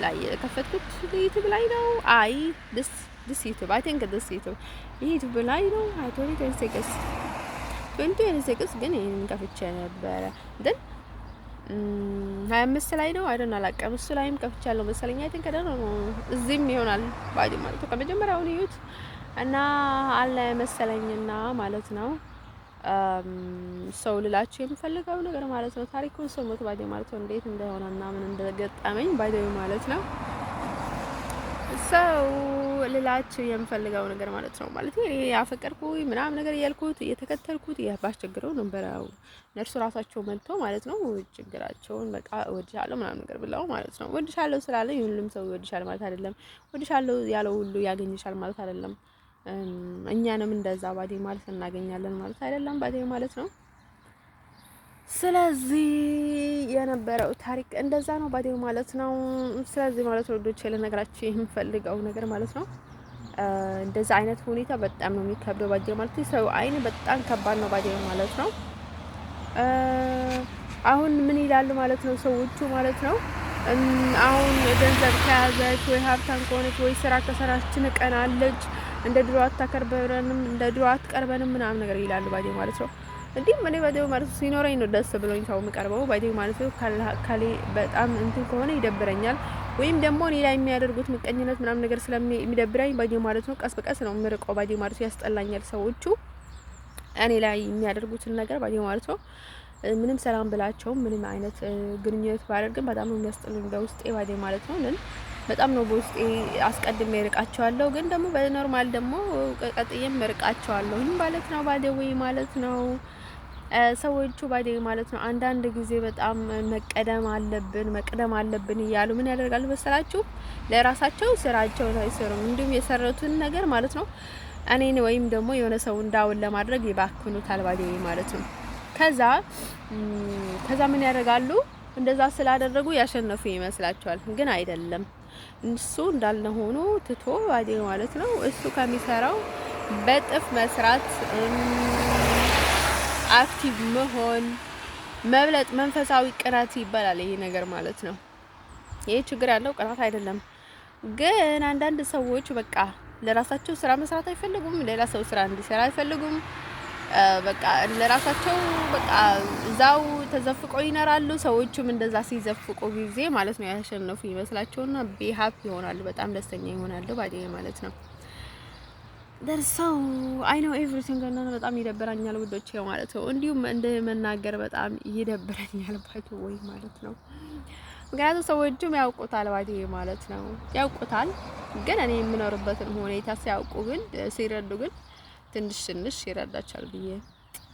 ላይ ከፈትኩት ዩቲዩብ ላይ ነው። አይ this YouTube I think this YouTube ላይ ነው 2026 ግን ይሄን ከፍቼ ነበረ ግን 25 ላይ ነው አይደል አላቀም እሱ ላይም ከፍቻለሁ መሰለኝ። አይ ቲንክ ነው እዚህም ይሆናል ባዲ ማለት ከመጀመሪያው ይዩት እና አለ መሰለኝና ማለት ነው። ሰው ልላችሁ የምፈልገው ነገር ማለት ነው ታሪኩን ሰሙት ባዲ ማለት ነው እንዴት እንደሆነና ምን እንደገጠመኝ ባዲ ማለት ነው። ሰው ልላችሁ የምፈልገው ነገር ማለት ነው ማለት እኔ ያፈቀርኩኝ ምናምን ነገር እያልኩት እየተከተልኩት ያባስቸግረው ነበረው ነርሱ ራሳቸው መልቶ ማለት ነው ችግራቸውን በቃ ወድሻለሁ ምናምን ነገር ብለው ማለት ነው። ወድሻለሁ ስላለኝ ሁሉም ሰው ይወድሻል ማለት አይደለም። ወድሻለሁ ያለው ሁሉ ያገኝሻል ማለት አይደለም። እኛንም እንደዛ ባዲ ማለት እናገኛለን ማለት አይደለም ባዲ ማለት ነው። ስለዚህ የነበረው ታሪክ እንደዛ ነው ባዲ ማለት ነው። ስለዚህ ማለት ነው ወዶቼ ለነገራችሁ የምፈልገው ነገር ማለት ነው እንደዛ አይነት ሁኔታ በጣም ነው የሚከብደው ባዲ ማለት ነው። ሰው አይን በጣም ከባድ ነው ባዲ ማለት ነው። አሁን ምን ይላሉ ማለት ነው ሰዎቹ ማለት ነው አሁን ገንዘብ ከያዘች ወይ ሀብታም ከሆነች ወይ ስራ ከሰራች ንቀናለች እንደ ድሮ አታከርበረንም እንደ ድሮ አትቀርበንም ምናምን ነገር ይላሉ ባዲ ማለት ነው። እንዴ ምን ባዲው ማለት ሲኖረኝ ነው ደስ ብሎኝ ሰው የምቀርበው ባዲው ማለት ነው። ካሌ በጣም እንትን ከሆነ ይደብረኛል ወይም ደግሞ እኔ ላይ የሚያደርጉት ምቀኝነት ምናምን ነገር ስለሚደብረኝ ባዲው ማለት ነው ቀስ በቀስ ነው የምርቀው ባዲው ማለት ነው። ያስጠላኛል ሰዎቹ እኔ ላይ የሚያደርጉትን ነገር ባዲው ማለት ነው። ምንም ሰላም ብላቸው ምንም አይነት ግንኙነት ባደርግም በጣም ነው የሚያስጠሉኝ በውስጤ ባዲው ማለት ነው። በጣም ነው በውስጤ አስቀድሜ እርቃቸዋለሁ ግን ደግሞ በኖርማል ደግሞ ቀጥዬም እርቃቸዋለሁ ማለት ነው ባዲው ማለት ነው። ሰዎቹ ባዲ ማለት ነው አንዳንድ ጊዜ በጣም መቅደም አለብን እያሉ ምን ያደርጋሉ መሰላችሁ ለራሳቸው ስራቸውን አይሰሩም እንዲሁም የሰሩትን ነገር ማለት ነው እኔን ወይም ደግሞ የሆነ ሰው እንዳውን ለማድረግ ይባክኑታል ባዲ ማለት ነው። ከዛ ምን ያደርጋሉ እንደዛ ስላደረጉ ያሸነፉ ይመስላቸዋል ግን አይደለም። እሱ እንዳለ ሆኖ ትቶ ባዲ ማለት ነው እሱ ከሚሰራው በጥፍ መስራት አክቲቭ መሆን መብለጥ መንፈሳዊ ቅናት ይባላል ይሄ ነገር ማለት ነው። ይሄ ችግር ያለው ቅናት አይደለም ግን አንዳንድ ሰዎች በቃ ለራሳቸው ስራ መስራት አይፈልጉም ሌላ ሰው ስራ እንዲሰራ አይፈልጉም። በቃ ለራሳቸው በቃ እዛው ተዘፍቀው ይኖራሉ። ሰዎችም እንደዛ ሲዘፍቁ ጊዜ ማለት ነው ያሸነፉ ይመስላቸውና ቢሃፕ ይሆናሉ በጣም ደስተኛ ይሆናሉ ባዲ ማለት ነው። ደርሰው አይ ኖ ኤቭሪቲንግ እና በጣም ይደብረኛል ውዶቼ ማለት ነው። እንዲሁም እንደ መናገር በጣም ይደብረኛል ባዲ ወይ ማለት ነው። ምክንያቱም ሰዎችም ያውቁታል ባዲ ማለት ነው ያውቁታል ግን እኔ የምኖርበትን ሁኔታ ሲያውቁ ግን ሲረዱ ግን ትንሽ ይረዳቻል ብዬ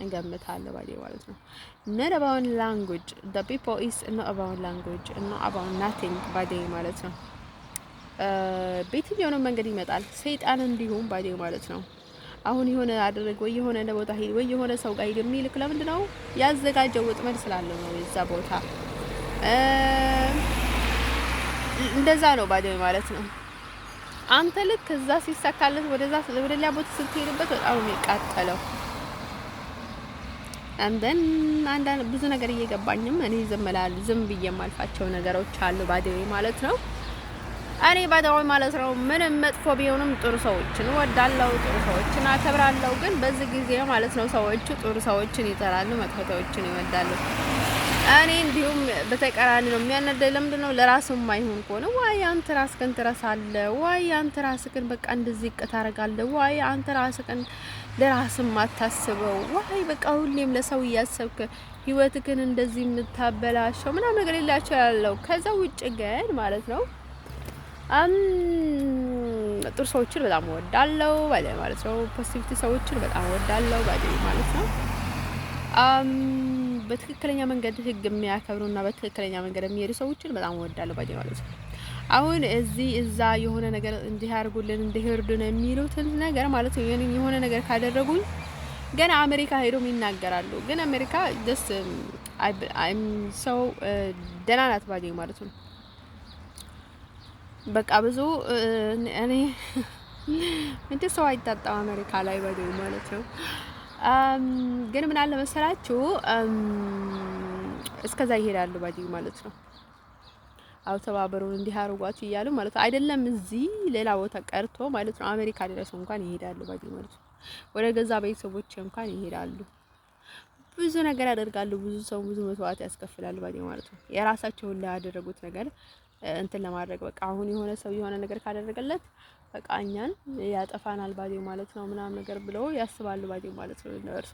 እንገምታለሁ ባዲ ማለት ነው። not about language the people is not about language not about nothing ባዲ ማለት ነው። በየትኛው መንገድ ይመጣል ሰይጣን እንዲሁም ባዲ ማለት ነው። አሁን የሆነ አደረገ ወይ የሆነ ቦታ ሄድ ወይ የሆነ ሰው ጋር ሄድ የሚልክ ለምንድን ነው ያዘጋጀው ወጥመድ ስላለ ነው እዛ ቦታ እንደዛ ነው ባዲ ማለት ነው። አንተ ልክ እዛ ሲሳካለት ወደዛ ወደ ሌላ ቦታ ስትሄድበት በጣም የሚቃጠለው አንደን አንዳንድ ብዙ ነገር እየገባኝም እኔ ዝም ብዬ የማልፋቸው ነገሮች አሉ ባዲ ማለት ነው። እኔ ባዳው ማለት ነው ምንም መጥፎ ቢሆንም ጥሩ ሰዎችን ወዳለው ጥሩ ሰዎችን አከብራለሁ ግን በዚህ ጊዜ ማለት ነው ሰዎቹ ጥሩ ሰዎችን ይጠላሉ መጥፎ ሰዎችን ይወዳሉ። እኔ እንዲሁም በተቀራኒ ነው የሚያነደው ለምንድነው ለራሱ የማይሆን ከሆነ ዋይ አንተ ራስህን ትረሳለህ ዋይ አንተ ራስህን በቃ እንደዚህ ታረጋለህ ዋይ አንተ ራስህን ለራስህ ማታስበው ዋይ በቃ ሁሌም ለሰው እያሰብክ ህይወትህን እንደዚህ የምታበላሸው ምናምን ነገር ይላችሁ ያለው ከዛ ውጭ ግን ማለት ነው ጥሩ ሰዎችን በጣም እወዳለሁ ማለት ነው። ፖዚቲቭ ሰዎችን በጣም እወዳለሁ ማለት ነው። በትክክለኛ መንገድ ህግ የሚያከብሩና በትክክለኛ መንገድ የሚሄዱ ሰዎችን በጣም እወዳለሁ ማለት ነው። አሁን እዚህ እዛ የሆነ ነገር እንዲህ ያርጉልን እንዲህ ይርዱን የሚሉትን ነገር ማለት ነው የሆነ ነገር ካደረጉኝ ገና አሜሪካ ሄዶም ይናገራሉ። ግን አሜሪካ ደስ አይም ሰው ደህና ናት ባዴ ማለት ነው። በቃ ብዙ እኔ እንደ ሰው አይታጣም አሜሪካ ላይ ባዴ ማለት ነው። ግን ምን አለ መሰላችሁ እስከዛ ይሄዳሉ ባዴ ማለት ነው። አው ተባበሩን እንዲህ አርጓት እያሉ ማለት ነው። አይደለም እዚህ ሌላ ቦታ ቀርቶ ማለት ነው አሜሪካ ድረስ እንኳን ይሄዳሉ ባዴ ማለት ነው። ወደ ገዛ ቤተሰቦች እንኳን ይሄዳሉ። ብዙ ነገር ያደርጋሉ። ብዙ ሰው ብዙ መስዋዕት ያስከፍላሉ ባዴ ማለት ነው። የራሳቸውን ላይ ያደረጉት ነገር እንትን ለማድረግ በቃ አሁን የሆነ ሰው የሆነ ነገር ካደረገለት በቃ እኛን ያጠፋናል ባዴ ማለት ነው ምናምን ነገር ብለው ያስባሉ ባዴ ማለት ነው። እነርሱ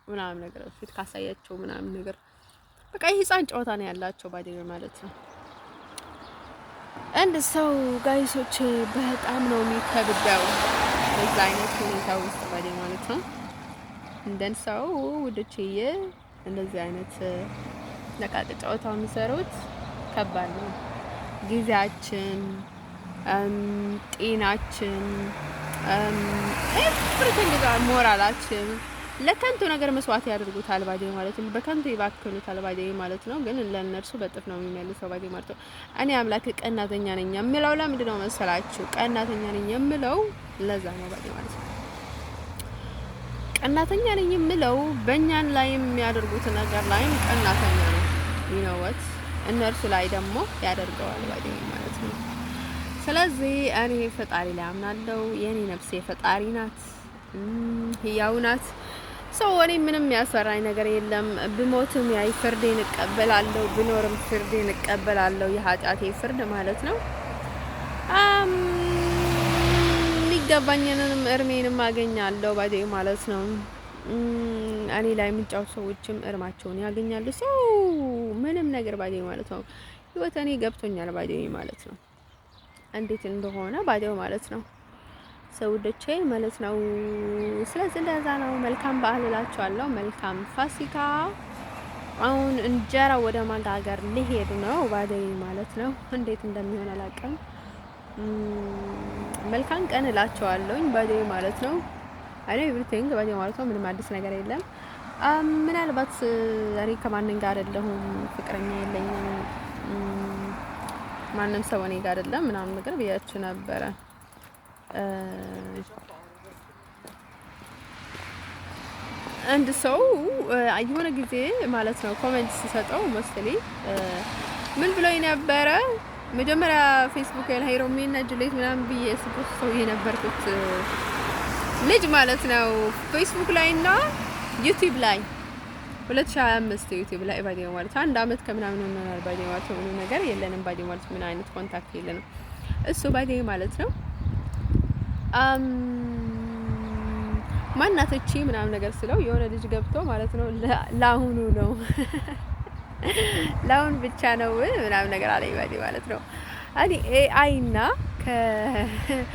ምናምን ነገር ፊት ካሳያቸው ምናምን ነገር በቃ የህፃን ጨዋታ ነው ያላቸው ባዴ ማለት ነው። አንድ ሰው ጋይሶች በጣም ነው የሚከብደው በዛ አይነት ሁኔታ ውስጥ ባዴ ማለት ነው። እንደን ሰው ውድችዬ እንደዚህ አይነት ነቃቅ ጨዋታ የሚሰሩት ከባድ ነው። ጊዜያችን፣ ጤናችን፣ ኤቭሪቲንግ ጋር ሞራላችን ለከንቱ ነገር መስዋዕት ያደርጉታል ባዴ ማለት ነው። በከንቱ ይባክኑታል ባዴ ማለት ነው። ግን ለነርሱ በጥፍ ነው የሚመልሰው ባዴ ማለት ነው። እኔ አምላክ ቀናተኛ ነኝ የምለው ለምንድን ነው መሰላችሁ? ቀናተኛ ነኝ የምለው ለዛ ነው ባዴ ማለት ነው። ቀናተኛ ነኝ የምለው በእኛን ላይ የሚያደርጉት ነገር ላይም ቀናተኛ ነው ይነወት እነርሱ ላይ ደግሞ ያደርገዋል ባዴ ማለት ነው። ስለዚህ እኔ ፈጣሪ ላይ አምናለሁ። የኔ ነፍሴ ፈጣሪ ናት፣ ህያው ናት። ሰው እኔ ምንም ያስፈራኝ ነገር የለም። ብሞትም ያይ ፍርዴን እቀበላለሁ፣ ብኖርም ፍርዴን እቀበላለሁ። የኃጢአቴ ፍርድ ማለት ነው። የሚገባኝንም እርሜንም አገኛለሁ ባዴ ማለት ነው። እኔ ላይ የምንጫው ሰዎችም እርማቸውን ያገኛሉ። ሰው ምንም ነገር ባዴ ማለት ነው። ህይወት እኔ ገብቶኛል ባዴ ማለት ነው። እንዴት እንደሆነ ባዴው ማለት ነው። ሰውዶቼ ማለት ነው። ስለዚህ እንደዛ ነው። መልካም በዓል እላችኋለሁ። መልካም ፋሲካ። አሁን እንጀራ ወደ ማጋገር ሊሄድ ነው ባዴ ማለት ነው። እንዴት እንደሚሆን አላውቅም። መልካም ቀን እላችኋለሁ ባዴ ማለት ነው። አይ ነው ኤቭሪቲንግ ባዴ ማለት ነው። ምንም አዲስ ነገር የለም። ምናልባት እኔ ከማንም ጋር አይደለሁም፣ ፍቅረኛ የለኝም፣ ማንም ሰው እኔ ጋር አይደለም ምናምን ነገር ብያችሁ ነበረ። አንድ ሰው የሆነ ጊዜ ማለት ነው ኮሜንት ሲሰጠው መስሊ ምን ብሎኝ ነበረ? መጀመሪያ ፌስቡክ ላይ ሄሮሜና ጁሌት ምናምን ብዬ ስፖስት ሰው የነበርኩት ልጅ ማለት ነው ፌስቡክ ላይ እና ዩቲዩብ ላይ 2025 ዩቲዩብ ላይ ባዴ ማለት አንድ አመት ከምናምን ሆነናል ባዴ ማለት ነው። ምንም ነገር የለንም ባዴ ማለት ምን አይነት ኮንታክት የለንም። እሱ ባዴ ማለት ነው ማናተቺ ምናምን ነገር ስለው የሆነ ልጅ ገብቶ ማለት ነው ላሁኑ ነው ላሁን ብቻ ነው ምናምን ነገር አለኝ ባዴ ማለት ነው። አዲ ኤአይ እና ከቪዲዮ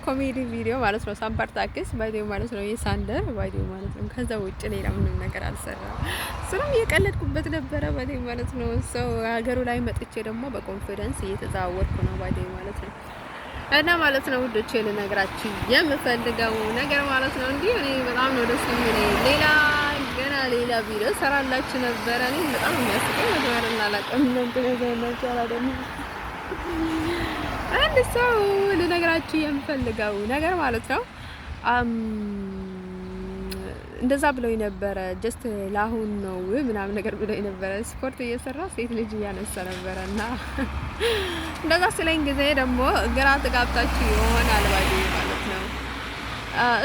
ኮሜዲ ቪዲዮ ማለት ነው ሳምፓርታክስ ባዴ ማለት ነው የሳንደር ባዴ ማለት ነው። ከዛ ውጭ ሌላ ምንም ነገር አልሰራም። ስለዚህ እየቀለድኩበት ነበረ ባዴ ማለት ነው። ሰው ሀገሩ ላይ መጥቼ ደግሞ በኮንፊደንስ እየተዛወርኩ ነው ባዴ ማለት ነው። እና ማለት ነው ውዶቼ ልነግራችሁ የምፈልገው ነገር ማለት ነው እንዴ እኔ በጣም ነው ደስ የሚለኝ። ገና ሌላ ቪዲዮ ሰራላችሁ ነበረ። እኔ በጣም የሚያስቀኝ ነገር እናላቀም እንት ነው ደግሞ አንድ ሰው ልነግራችሁ የምፈልገው ነገር ማለት ነው እንደዛ ብለው ነበረ። ጀስት ላሁን ነው ምናምን ነገር ብለው ነበረ። ስፖርት እየሰራ ሴት ልጅ እያነሳ ነበረና እንደዛ ስለኝ ጊዜ ደግሞ ግራ ተጋብታችሁ ይሆናል ባዴ ማለት ነው።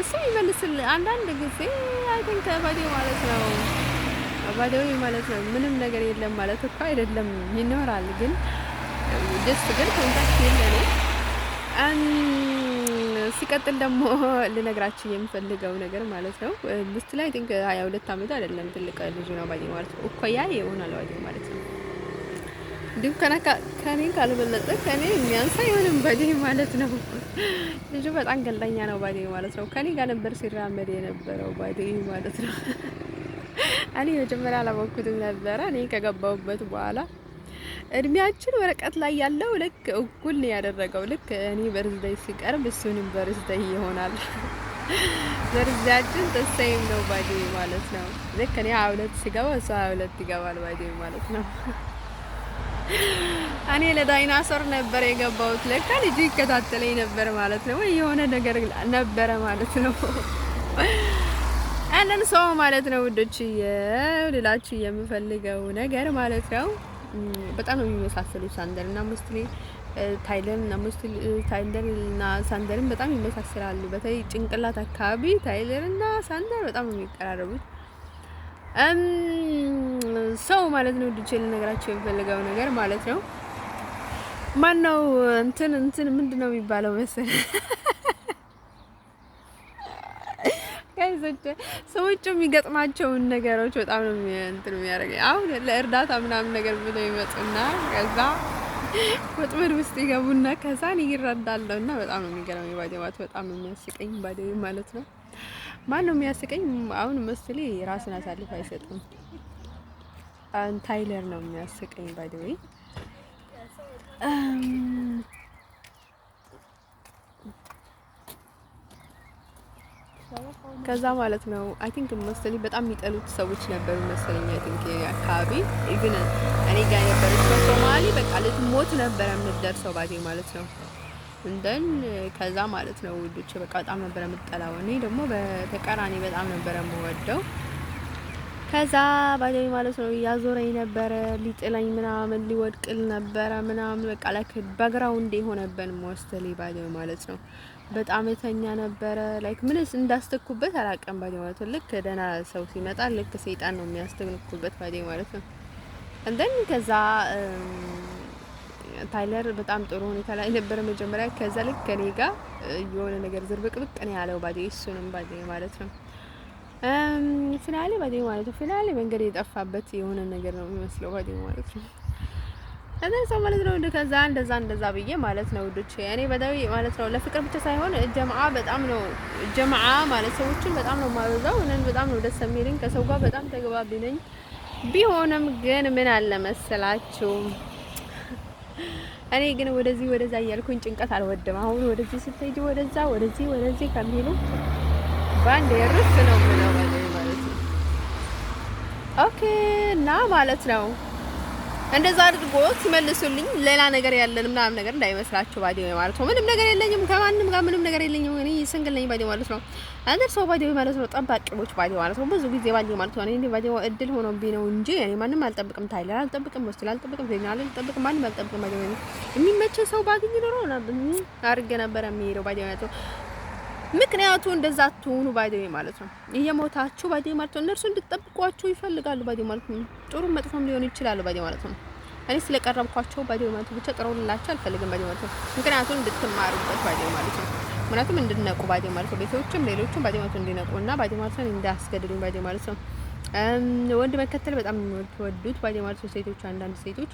እሱ ይመልስል አንዳንድ ጊዜ አይ ቲንክ ባዴ ማለት ነው ባዴው ማለት ነው ምንም ነገር የለም ማለት እኮ አይደለም፣ ይኖራል ግን ጀስት ግን ኮንታክት የለንም። ሲቀጥል ደግሞ ልነግራችሁ የምፈልገው ነገር ማለት ነው ምስት ላይ ቲንክ 22 አመት አይደለም ትልቅ ልጅ ነው ባዴ ማለት ነው። እኮያ ይሆናል ባዴ ማለት ነው። እንዲሁ ከኔ ካልበለጠ ከኔ የሚያንሳ አይሆንም ባዴ ማለት ነው። ልጁ በጣም ገለኛ ነው ባዴ ማለት ነው። ከኔ ጋር ነበር ሲራመድ የነበረው ባዴ ማለት ነው። እኔ መጀመሪያ አላወኩትም ነበረ። እኔ ከገባሁበት በኋላ እድሜያችን ወረቀት ላይ ያለው ልክ እኩል ነው ያደረገው። ልክ እኔ በርዝዴይ ሲቀርብ እሱንም በርዝዴይ ይሆናል። በርዝዴያችን ተሰይም ነው ባዲ ማለት ነው። ልክ እኔ 22 ሲገባ እሱ 22 ይገባል ባዲ ማለት ነው። እኔ ለዳይናሶር ነበር የገባሁት። ለካ ልጅ ይከታተለኝ ነበር ማለት ነው። ወይ የሆነ ነገር ነበረ ማለት ነው። አንደን ሰው ማለት ነው ውዶች ልላችሁ የምፈልገው ነገር ማለት ነው በጣም ነው የሚመሳሰሉት ሳንደል እና ሙስሊ ታይለር እና ሙስሊ ታይለር እና ሳንደልን በጣም ይመሳሰላሉ። በተለይ ጭንቅላት አካባቢ ታይለር እና ሳንደል በጣም ነው የሚቀራረቡት። ሰው ማለት ነው ውዶች ልነግራችሁ የምፈልገው ነገር ማለት ነው ማን ነው እንትን ምንድነው የሚባለው መሰለኝ ሰዎች የሚገጥማቸውን ነገሮች በጣም ነው እንትን የሚያደርገኝ። አሁን ለእርዳታ ምናምን ነገር ብለው ይመጡና ከዛ ወጥመድ ውስጥ ይገቡና ከዛን ይረዳለሁ እና በጣም ነው የሚገርመኝ። ባዴማት በጣም ነው የሚያስቀኝ ባዴ ማለት ነው። ማን ነው የሚያስቀኝ? አሁን መስሊ ራስን አሳልፎ አይሰጥም። ታይለር ነው የሚያስቀኝ ባዴ ወይ ከዛ ማለት ነው አይ ቲንክ መሰለኝ በጣም የሚጠሉት ሰዎች ነበሩ መሰለኝ። አይ ቲንክ አካባቢ ኢቭን እኔ ጋር የነበረች ሶማሊ በቃ ልትሞት ነበር የምትደርሰው ባዴ ማለት ነው። እንደን ከዛ ማለት ነው ውዶች በቃ በጣም ነበር የምትጠላው። እኔ ደግሞ በተቃራኒ በጣም ነበር የምወደው። ከዛ ባዴ ማለት ነው ያዞረኝ ነበር ሊጥለኝ ምናምን ሊወድቅል ነበር ምናምን በቃ ላይክ ባግራውንድ የሆነብን ሞስተሊ ባዴ ማለት ነው። በጣም የተኛ ነበረ ላይክ ምንስ እንዳስተኩበት አላቀም ባዴ ማለት ነው። ልክ ደህና ሰው ሲመጣ ልክ ሰይጣን ነው የሚያስተክኩበት ባዴ ማለት ነው። እንደን ከዛ ታይለር በጣም ጥሩ ሁኔታ ላይ ነበር መጀመሪያ። ከዛ ልክ ከኔ ጋር የሆነ ነገር ዝርብቅብቅ ነው ያለው ባዴ እሱንም ባዴ ማለት ነው። ፊናሌ ባዴ ማለት ነው። ፊናሌ መንገድ የጠፋበት የሆነ ነገር ነው የሚመስለው ባዴ ማለት ነው። እንደዛ ማለት ነው። እንደዛ ብዬ ማለት ነው ውዶቼ እኔ በዳዊ ማለት ነው ለፍቅር ብቻ ሳይሆን ጀማዓ በጣም ነው ጀማዓ ማለት ሰዎችን በጣም ነው ማበዛው። እኔን በጣም ነው ደስ የሚለኝ። ከሰው ጋር በጣም ተግባቢ ነኝ። ቢሆንም ግን ምን አለ መሰላችሁ እኔ ግን ወደዚህ ወደዛ እያልኩኝ ጭንቀት አልወድም። አሁን ወደዚህ ስትሄጂ ወደዚህ ከሚሉ ባንድ የርስ ነው ማለት ነው። ኦኬ እና ማለት ነው እንደዛ አድርጎ ሲመልሱልኝ ሌላ ነገር ያለን ምናምን ነገር እንዳይመስላችሁ ባዴ ማለት ነው። ምንም ነገር የለኝም ከማንም ጋር ምንም ነገር የለኝም። እኔ ሲንግል ነኝ ባዴ ማለት ነው። አንተ ሰው ባዴ ማለት ነው ጠባቂዎች ባዴ ማለት ነው። ብዙ ጊዜ ባዴ ማለት ነው እኔ ባዴ እድል ሆኖብኝ ነው እንጂ እኔ ማንም አልጠብቅም። ታይለር አልጠብቅም፣ ወስል አልጠብቅም፣ ዜናል አልጠብቅም፣ ማንም አልጠብቅም ባዴ ማለት ነው። የሚመች ሰው ባግኝ ኖሮ አድርጌ ነበር የሚሄደው ባዴ ማለት ነው። ምክንያቱ እንደዛ አትሆኑ ባዴ ማለት ነው። እየሞታችሁ ባዴ ማለት ነው እነርሱ እንድትጠብቋችሁ ይፈልጋሉ ባዴ ማለት ነው። ጥሩ መጥፎም ሊሆን ይችላል ባዴ ማለት ነው። እኔ ስለቀረብኳቸው ባዴ ማለት ነው ብቻ ጥሩላችሁ አልፈልግም ባዴ ማለት ነው። ምክንያቱም እንድትማሩበት ባዴ ማለት ነው። ምክንያቱም እንድንነቁ ባዴ ማለት ነው። ቤቶችም ሌሎችም ባዴ ማለት ነው እንዲነቁና ባዴ ማለት ነው እንዳያስገድዱኝ ባዴ ማለት ነው። ወንድ መከተል በጣም ተወዱት ባዴ ማለት ነው። ሴቶች አንዳንድ ሴቶች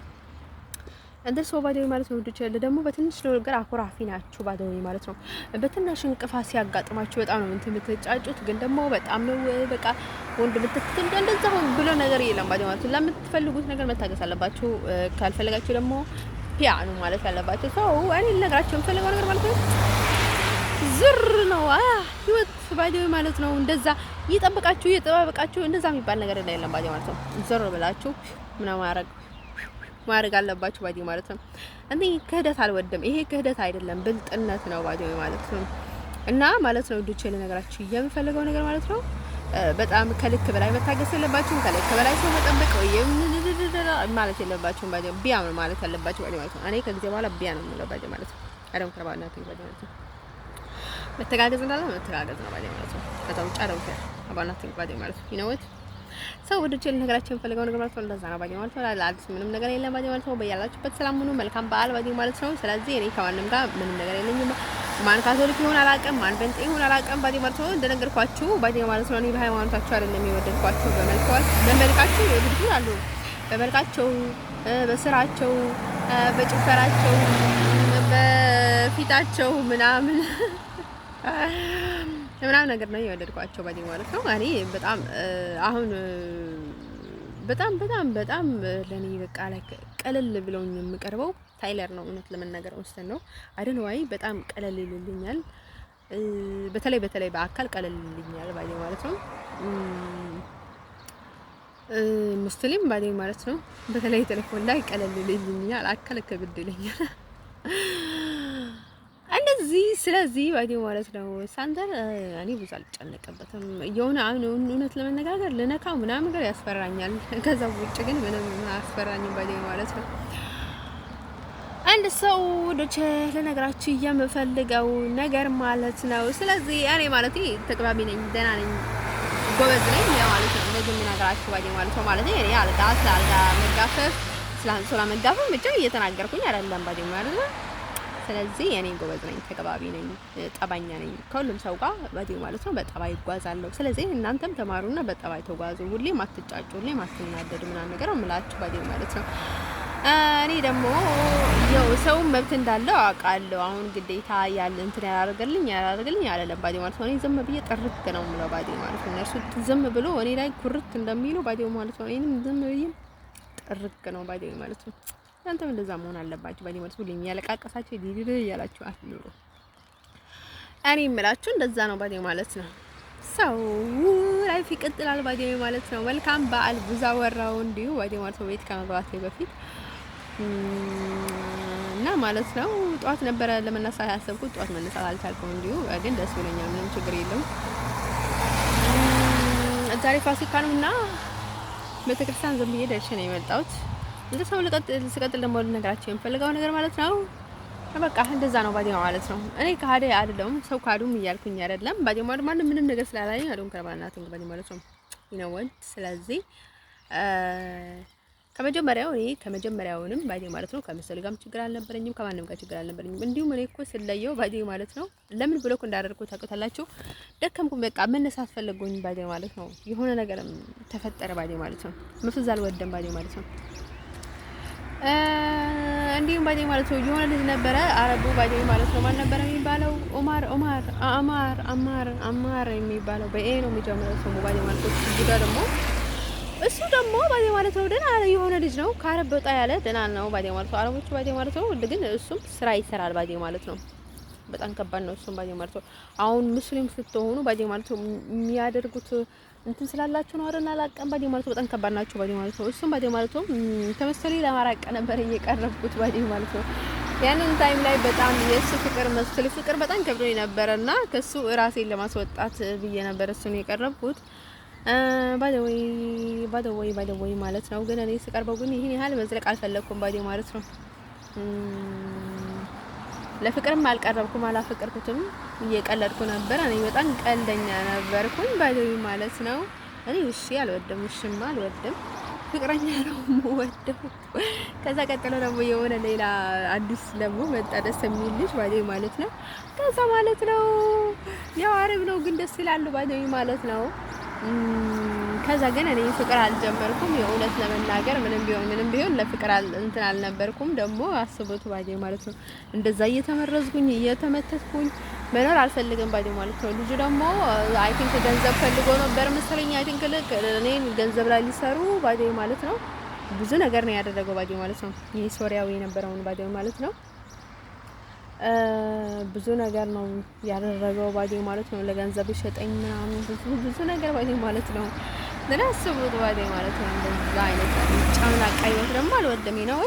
እንደ ሰው ባዴ ማለት ነው ውዶች ያለ ደግሞ በትንሽ ነገር አኩራፊ ናችሁ ባዴ ማለት ነው። በትንሽ እንቅፋት ሲያጋጥማችሁ በጣም ነው እንትን የምትጫጩት፣ ግን ደግሞ በጣም ነው በቃ ወንድ ምትክትል እንደዛ ብሎ ነገር የለም ባዴ ማለት ነው። ለምትፈልጉት ነገር መታገስ አለባችሁ። ካልፈለጋችሁ ደግሞ ፒያኑ ማለት ያለባችሁ ሰው እኔ ልነግራችሁ የምፈልገው ነገር ማለት ነው ዝር ነው ህይወት ባዴ ማለት ነው። እንደዛ እየጠበቃችሁ እንደዛ የሚባል ነገር የለም ባዴ ማለት ነው። ዝር ብላችሁ ምናምን ማድረግ አለባችሁ ባዴ ማለት ነው። እንዴ ክህደት አልወድም። ይሄ ክህደት አይደለም ብልጥነት ነው ባዴ ማለት ነው። እና ማለት ነው ዱቼ ለነገራችሁ የምፈልገው ነገር ማለት ነው በጣም ከልክ በላይ መታገስ የለባችሁም። ከልክ በላይ ሰው መጠበቅ ወይም ማለት የለባችሁም ባዴ ቢያ ማለት ያለባችሁ ባዴ ማለት ነው። እኔ ከጊዜ በኋላ ቢያ ነው የምለው ባዴ ማለት ነው። አረም ከርባና ባዴ ማለት ነው። መተጋገዝ እንዳለ መተጋገዝ ነው ባዴ ማለት ነው። ከዛ ውጭ አረም ከርባና ባዴ ማለት ነው። ይነውት ሰው ወደ ጀል ነገራችን ፈልገው ነገር ማለት ነው። እንደዛ ነው ባዴ ማለት ነው። ለአዲስ ምንም ነገር የለም ባዴ ማለት ነው። በያላችሁበት ሰላም ሁኑ። መልካም በዓል ባዴ ማለት ነው። ስለዚህ እኔ ከማንም ጋር ምንም ነገር የለኝም። ማን ካቶሊክ ይሁን አላውቅም፣ ማን በንጤ ይሁን አላውቅም ባዴ ማለት ነው። እንደነገርኳችሁ ባዴ ማለት ነው። እኔ በሃይማኖታችሁ አይደለም የወደድኳችሁ፣ በመልካችሁ ይወድዱ አሉ። በመልካቸው፣ በስራቸው፣ በጭፈራቸው፣ በፊታቸው ምናምን ነገር ነው የወደድኳቸው ባዴ ማለት ነው። እኔ በጣም አሁን በጣም ለኔ በቃ ላይ ቀለል ብለውኝ የምቀርበው ታይለር ነው። እውነት ለመናገር ወስተን ነው አይደል ወይ በጣም ቀለል ይልልኛል። በተለይ በአካል ቀለል ይልልኛል ባይ ማለት ነው። ሙስሊም ባይ ማለት ነው። በተለይ ቴሌፎን ላይ ቀለል ይልልኛል፣ አካል ከብድ ይለኛል እንደዚህ። ስለዚህ ባይ ማለት ነው ሳንተር እኔ ብዙ አልጨነቅበትም። የሆነ እውነት ለመነጋገር ልነካው ምናምን ነገር ያስፈራኛል። ከዛ ውጭ ግን ምንም አያስፈራኝም ባይ ማለት ነው። አንድ ሰው ወደች ለነገራችሁ የምፈልገው ነገር ማለት ነው። ስለዚህ እኔ ማለት ተግባቢ ነኝ፣ ደህና ነኝ፣ ጎበዝ ነኝ ማለት ነው። እንደዚህ የምነግራችሁ ባይ ማለት ነው። እኔ አልጋ መጋፈፍ ስለ መጋፈፍ ብቻ እየተናገርኩኝ አይደለም ባይ ማለት ነው። ስለዚህ እኔ ጎበዝ ነኝ፣ ተግባቢ ነኝ፣ ጠባኛ ነኝ። ከሁሉም ሰው ጋር ባይ ማለት ነው በጠባይ እጓዛለሁ። ስለዚህ እናንተም ተማሩና በጠባይ ተጓዙ። ሁሌ ማትጫጩ፣ ሁሌ ማትናደዱ ምናምን ነገር እምላችሁ ባይ ማለት ነው። እኔ ደግሞ ያው ሰው መብት እንዳለው አውቃለሁ። አሁን ግዴታ ያለ እንትን ያላደርግልኝ አይደለም ባዲ ማለት ነው። እኔ ዝም ብዬ ጥርት ነው የምለው ባዲ ማለት ነው። እነሱ ዝም ብሎ እኔ ላይ ኩርት እንደሚሉ ባዲ ማለት ነው። እኔም ዝም ብዬ ጥርት ነው ባዲ ማለት ነው። እናንተም እንደዛ መሆን አለባችሁ ባዲ ማለት ነው። ሁሌም ያለቃቀሳችሁ ዲዲዲ እያላችሁ አትኑሩ። እኔ የምላችሁ እንደዛ ነው ባዲ ማለት ነው። ሰው ላይፍ ይቀጥላል ባዲ ማለት ነው። መልካም በዓል ብዙ አወራው እንዲሁ ባዲ ማለት ነው። ቤት ከመግባቴ በፊት እና ማለት ነው ጧት ነበረ ለመነሳት ያሰብኩት። ጧት መነሳት አልቻልኩም። እንዲሁ ግን ደስ ብሎኛል። ምንም ችግር የለውም። ዛሬ ፋሲካ ነውና ቤተክርስቲያን ዝም ብዬ ደርሼ ነው የመጣሁት። እንደሰው ልቀጥል ደግሞ ልነግራችሁ የምፈልገው ነገር ማለት ነው በቃ እንደዛ ነው ባዲ ማለት ነው። እኔ ካደ አይደለም ሰው ካዱም እያልኩኝ አይደለም። ባዲ ማለት ምንም ነገር ስላላየኝ አይደለም ከርባናት ባዲ ማለት ነው ይነወድ። ስለዚህ ከመጀመሪያውንም ባዲ ማለት ነው ከመሰል ጋርም ችግር አልነበረኝም፣ ከማንም ጋር ችግር አልነበረኝም። እንዲሁም እኔ እኮ ስለየው ባዲ ማለት ነው ለምን ብሎክ እንዳደረኩ ታውቁታላችሁ። ደከምኩኝ፣ በቃ መነሳት ፈለጉኝ ባዲ ማለት ነው። የሆነ ነገርም ተፈጠረ ባዲ ማለት ነው። መፍዝ አልወደም ባዲ ማለት ነው። እንዲሁም ባዲ ማለት ነው የሆነ ልጅ ነበረ አረቡ ባዲ ማለት ነው። ማን ነበረ የሚባለው? አማር የሚባለው በኤ ነው የሚጀምረው ስሙ ባዲ ማለት ነው። እሱ ደግሞ ባዲ ማለት ነው ደህና የሆነ ልጅ ነው። ከአረብ ወጣ ያለ ደህና ነው ባዲ ማለት ነው። አረቦቹ ባዲ ማለት ነው ግን እሱም ስራ ይሰራል ባዲ ማለት ነው። በጣም ከባድ ነው እሱም ባዲ ማለት ነው። አሁን ሙስሊም ስትሆኑ ባዲ ማለት ነው የሚያደርጉት እንትን ስላላችሁ ነው አይደል? አላቀም ባዲ ማለት ነው። በጣም ከባድ ናቸው ባዲ ማለት ነው። እሱም ባዲ ማለት ነው ተመሰለ ለማራቀ ነበር እየቀረብኩት ባዲ ማለት ነው። ያንን ታይም ላይ በጣም የእሱ ፍቅር በጣም ከብዶኝ ነበርና ከሱ ራሴን ለማስወጣት ብዬ ነበር እሱን የቀረብኩት። ባዲ ወይ ማለት ነው። ግን እኔ ስቀርበው ግን ይሄን ያህል መዝለቅ አልፈለኩም ባዲ ማለት ነው። ለፍቅርም አልቀረብኩም፣ አላፈቀርኩትም፣ እየቀለድኩ ነበር። እኔ በጣም ቀልደኛ ነበርኩኝ ባዲ ማለት ነው። እኔ እሺ አልወድም፣ እሺማ አልወድም፣ ፍቅረኛ ነው የምወደው። ከዛ ቀጥሎ ደግሞ የሆነ ሌላ አዲስ ደግሞ መጣ ደስ የሚል ልጅ ባዲ ማለት ነው። ከዛ ማለት ነው ያው አረብ ነው ግን ደስ ይላሉ ባዲ ማለት ነው። ከዛ ግን እኔ ፍቅር አልጀመርኩም። የእውነት ለመናገር ምንም ቢሆን ለፍቅር እንትን አልነበርኩም። ደግሞ አስቡት ባዲ ማለት ነው እንደዛ እየተመረዝኩኝ እየተመተትኩኝ መኖር አልፈልግም ባዲ ማለት ነው። ልጁ ደግሞ አይ ቲንክ ገንዘብ ፈልጎ ነበር መሰለኝ። አይ ቲንክ እኔ ገንዘብ ላይ ሊሰሩ ባዲ ማለት ነው ብዙ ነገር ነው ያደረገው ባዲ ማለት ነው። ይሄ ሶሪያዊ የነበረውን ባዲ ማለት ነው ብዙ ነገር ነው ያደረገው ባዲ ማለት ነው። ለገንዘብ ሸጠኝ ምናምን ብዙ ነገር ባዲ ማለት ነው። ለናስቡት ባዲ ማለት ነው እንደዛ አይነት ጫና ቀይወት ደግሞ አልወደም ነው።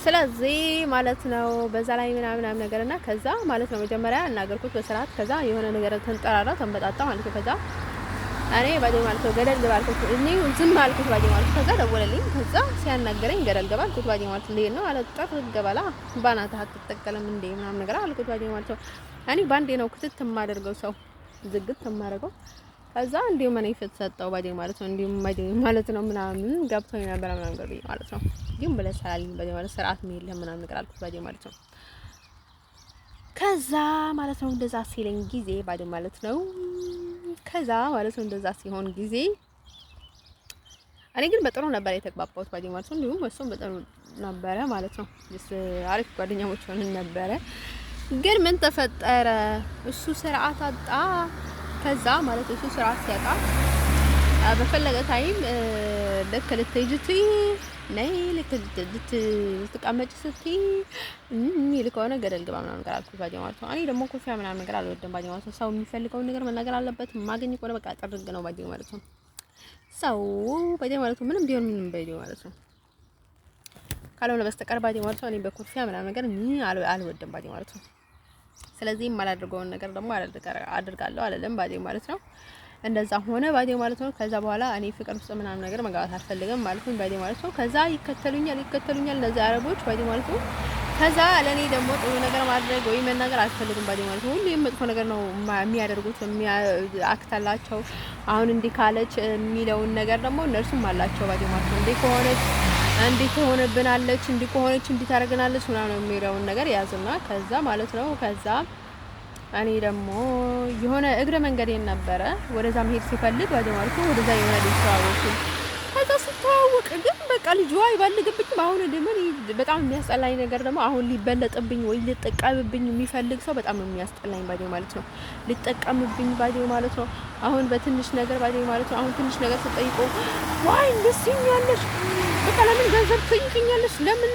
ስለዚህ ማለት ነው በዛ ላይ ምናምን ነገርና ከዛ ማለት ነው መጀመሪያ እናገርኩት በስርዓት። ከዛ የሆነ ነገር ተንጠራራ ተንበጣጣ ማለት ነው። ከዛ እኔ ባዲ ማለት ነው ገደል ገባልኩት። እኔ ዝም አልኩት ባዲ ማለት ከዛ ደወለልኝ። ከዛ ሲያናገረኝ ገደል ገባልኩት ባዲ ማለት ነው አለጠር ገባላ ባናታ አትተከለም እንዴ ምናምን ነገር አልኩት ባዲ ማለት ነው። እኔ ባንዴ ነው ክትት የማደርገው ሰው ዝግት የማደርገው። ከዛ እንዲሁ ማን ይፈተሰጠው ባዲ ማለት ነው እንዲሁ ባዲ ማለት ነው ምናምን ገብቶኝ ነበር ምናምን ገርብኝ ማለት ነው። ግን በለሰላልኝ ባዲ ማለት ስርዓት ምን ምናምን ነገር አልኩት ባዲ ማለት ነው። ከዛ ማለት ነው እንደዛ ሲለኝ ጊዜ ባዲ ማለት ነው ከዛ ማለት ነው እንደዛ ሲሆን ጊዜ እኔ ግን በጥሩ ነበር የተግባባሁት ባዲ ማለት ነው። እንዲሁም እሱም በጥሩ ነበረ ማለት ነው። አሪፍ ጓደኛሞች ሆነን ነበረ። ግን ምን ተፈጠረ? እሱ ስርዓት አጣ። ከዛ ማለት እሱ ስርዓት ሲያጣ በፈለገ ታይም ልክ ልትሄጂ ነይ ልትቀመጪ ስትይ የሚል ከሆነ ገደል ግባ ምናምን ነገር አልኩት ባዲ ማለት ነው። እኔ ደግሞ ኩርፊያ ምናምን ነገር አልወድም ባዲ ማለት ነው። ሰው የሚፈልገውን ነገር መናገር አለበት። ማገኝ ከሆነ በቃ ጥርግ ነው ባዲ ማለት ነው። ሰው ባዲ ማለት ነው ምንም ቢሆን ምንም ባዲ ማለት ነው ካልሆነ በስተቀር ባዲ ማለት ነው። እኔ በኩርፊያ ምናምን ነገር አልወድም ባዲ ማለት ነው። ስለዚህ የማላደርገውን ነገር ደግሞ አደርጋለሁ አለለም ባዲ ማለት ነው። እንደዛ ሆነ ባዲ ማለት ነው። ከዛ በኋላ እኔ ፍቅር ውስጥ ምናምን ነገር መግባት አልፈልግም ማለት ነው ባዲ ማለት ነው። ከዛ ይከተሉኛል እነዚህ አረቦች ባዲ ማለት ነው። ከዛ ለኔ ደግሞ ጥሩ ነገር ማድረግ ወይ መናገር አልፈልግም ባዲ ማለት ነው። ሁሌም መጥፎ ነገር ነው የሚያደርጉት አክታላቸው። አሁን እንዲህ ካለች የሚለውን ነገር ደግሞ እነርሱም አላቸው ባዲ ማለት ነው። እንዲህ ትሆንብናለች እንዲህ ከሆነች እንዲህ ታደርገናለች ምናምን የሚለውን ነገር ያዙና ከዛ ማለት ነው። ከዛ እኔ ደግሞ የሆነ እግረ መንገዴን ነበረ ወደዛ መሄድ ሲፈልግ ባዲ ማለት ነው። ወደዛ የሆነ ልጅ ተዋወቅኩ። ከዛ ስተዋወቅ ግን በቃ ልጅ አይባልግብኝም። አሁን ደግሞ በጣም የሚያስጠላኝ ነገር ደግሞ አሁን ሊበለጥብኝ ወይ ሊጠቀምብኝ የሚፈልግ ሰው በጣም ነው የሚያስጠላኝ ባዲ ማለት ነው። ሊጠቀምብኝ ባዲ ማለት ነው። አሁን በትንሽ ነገር ባዲ ማለት ነው። አሁን ትንሽ ነገር ተጠይቆ ዋይ እንደስኛለሽ በቃ ለምን ገንዘብ ትጠይቂኛለሽ? ለምን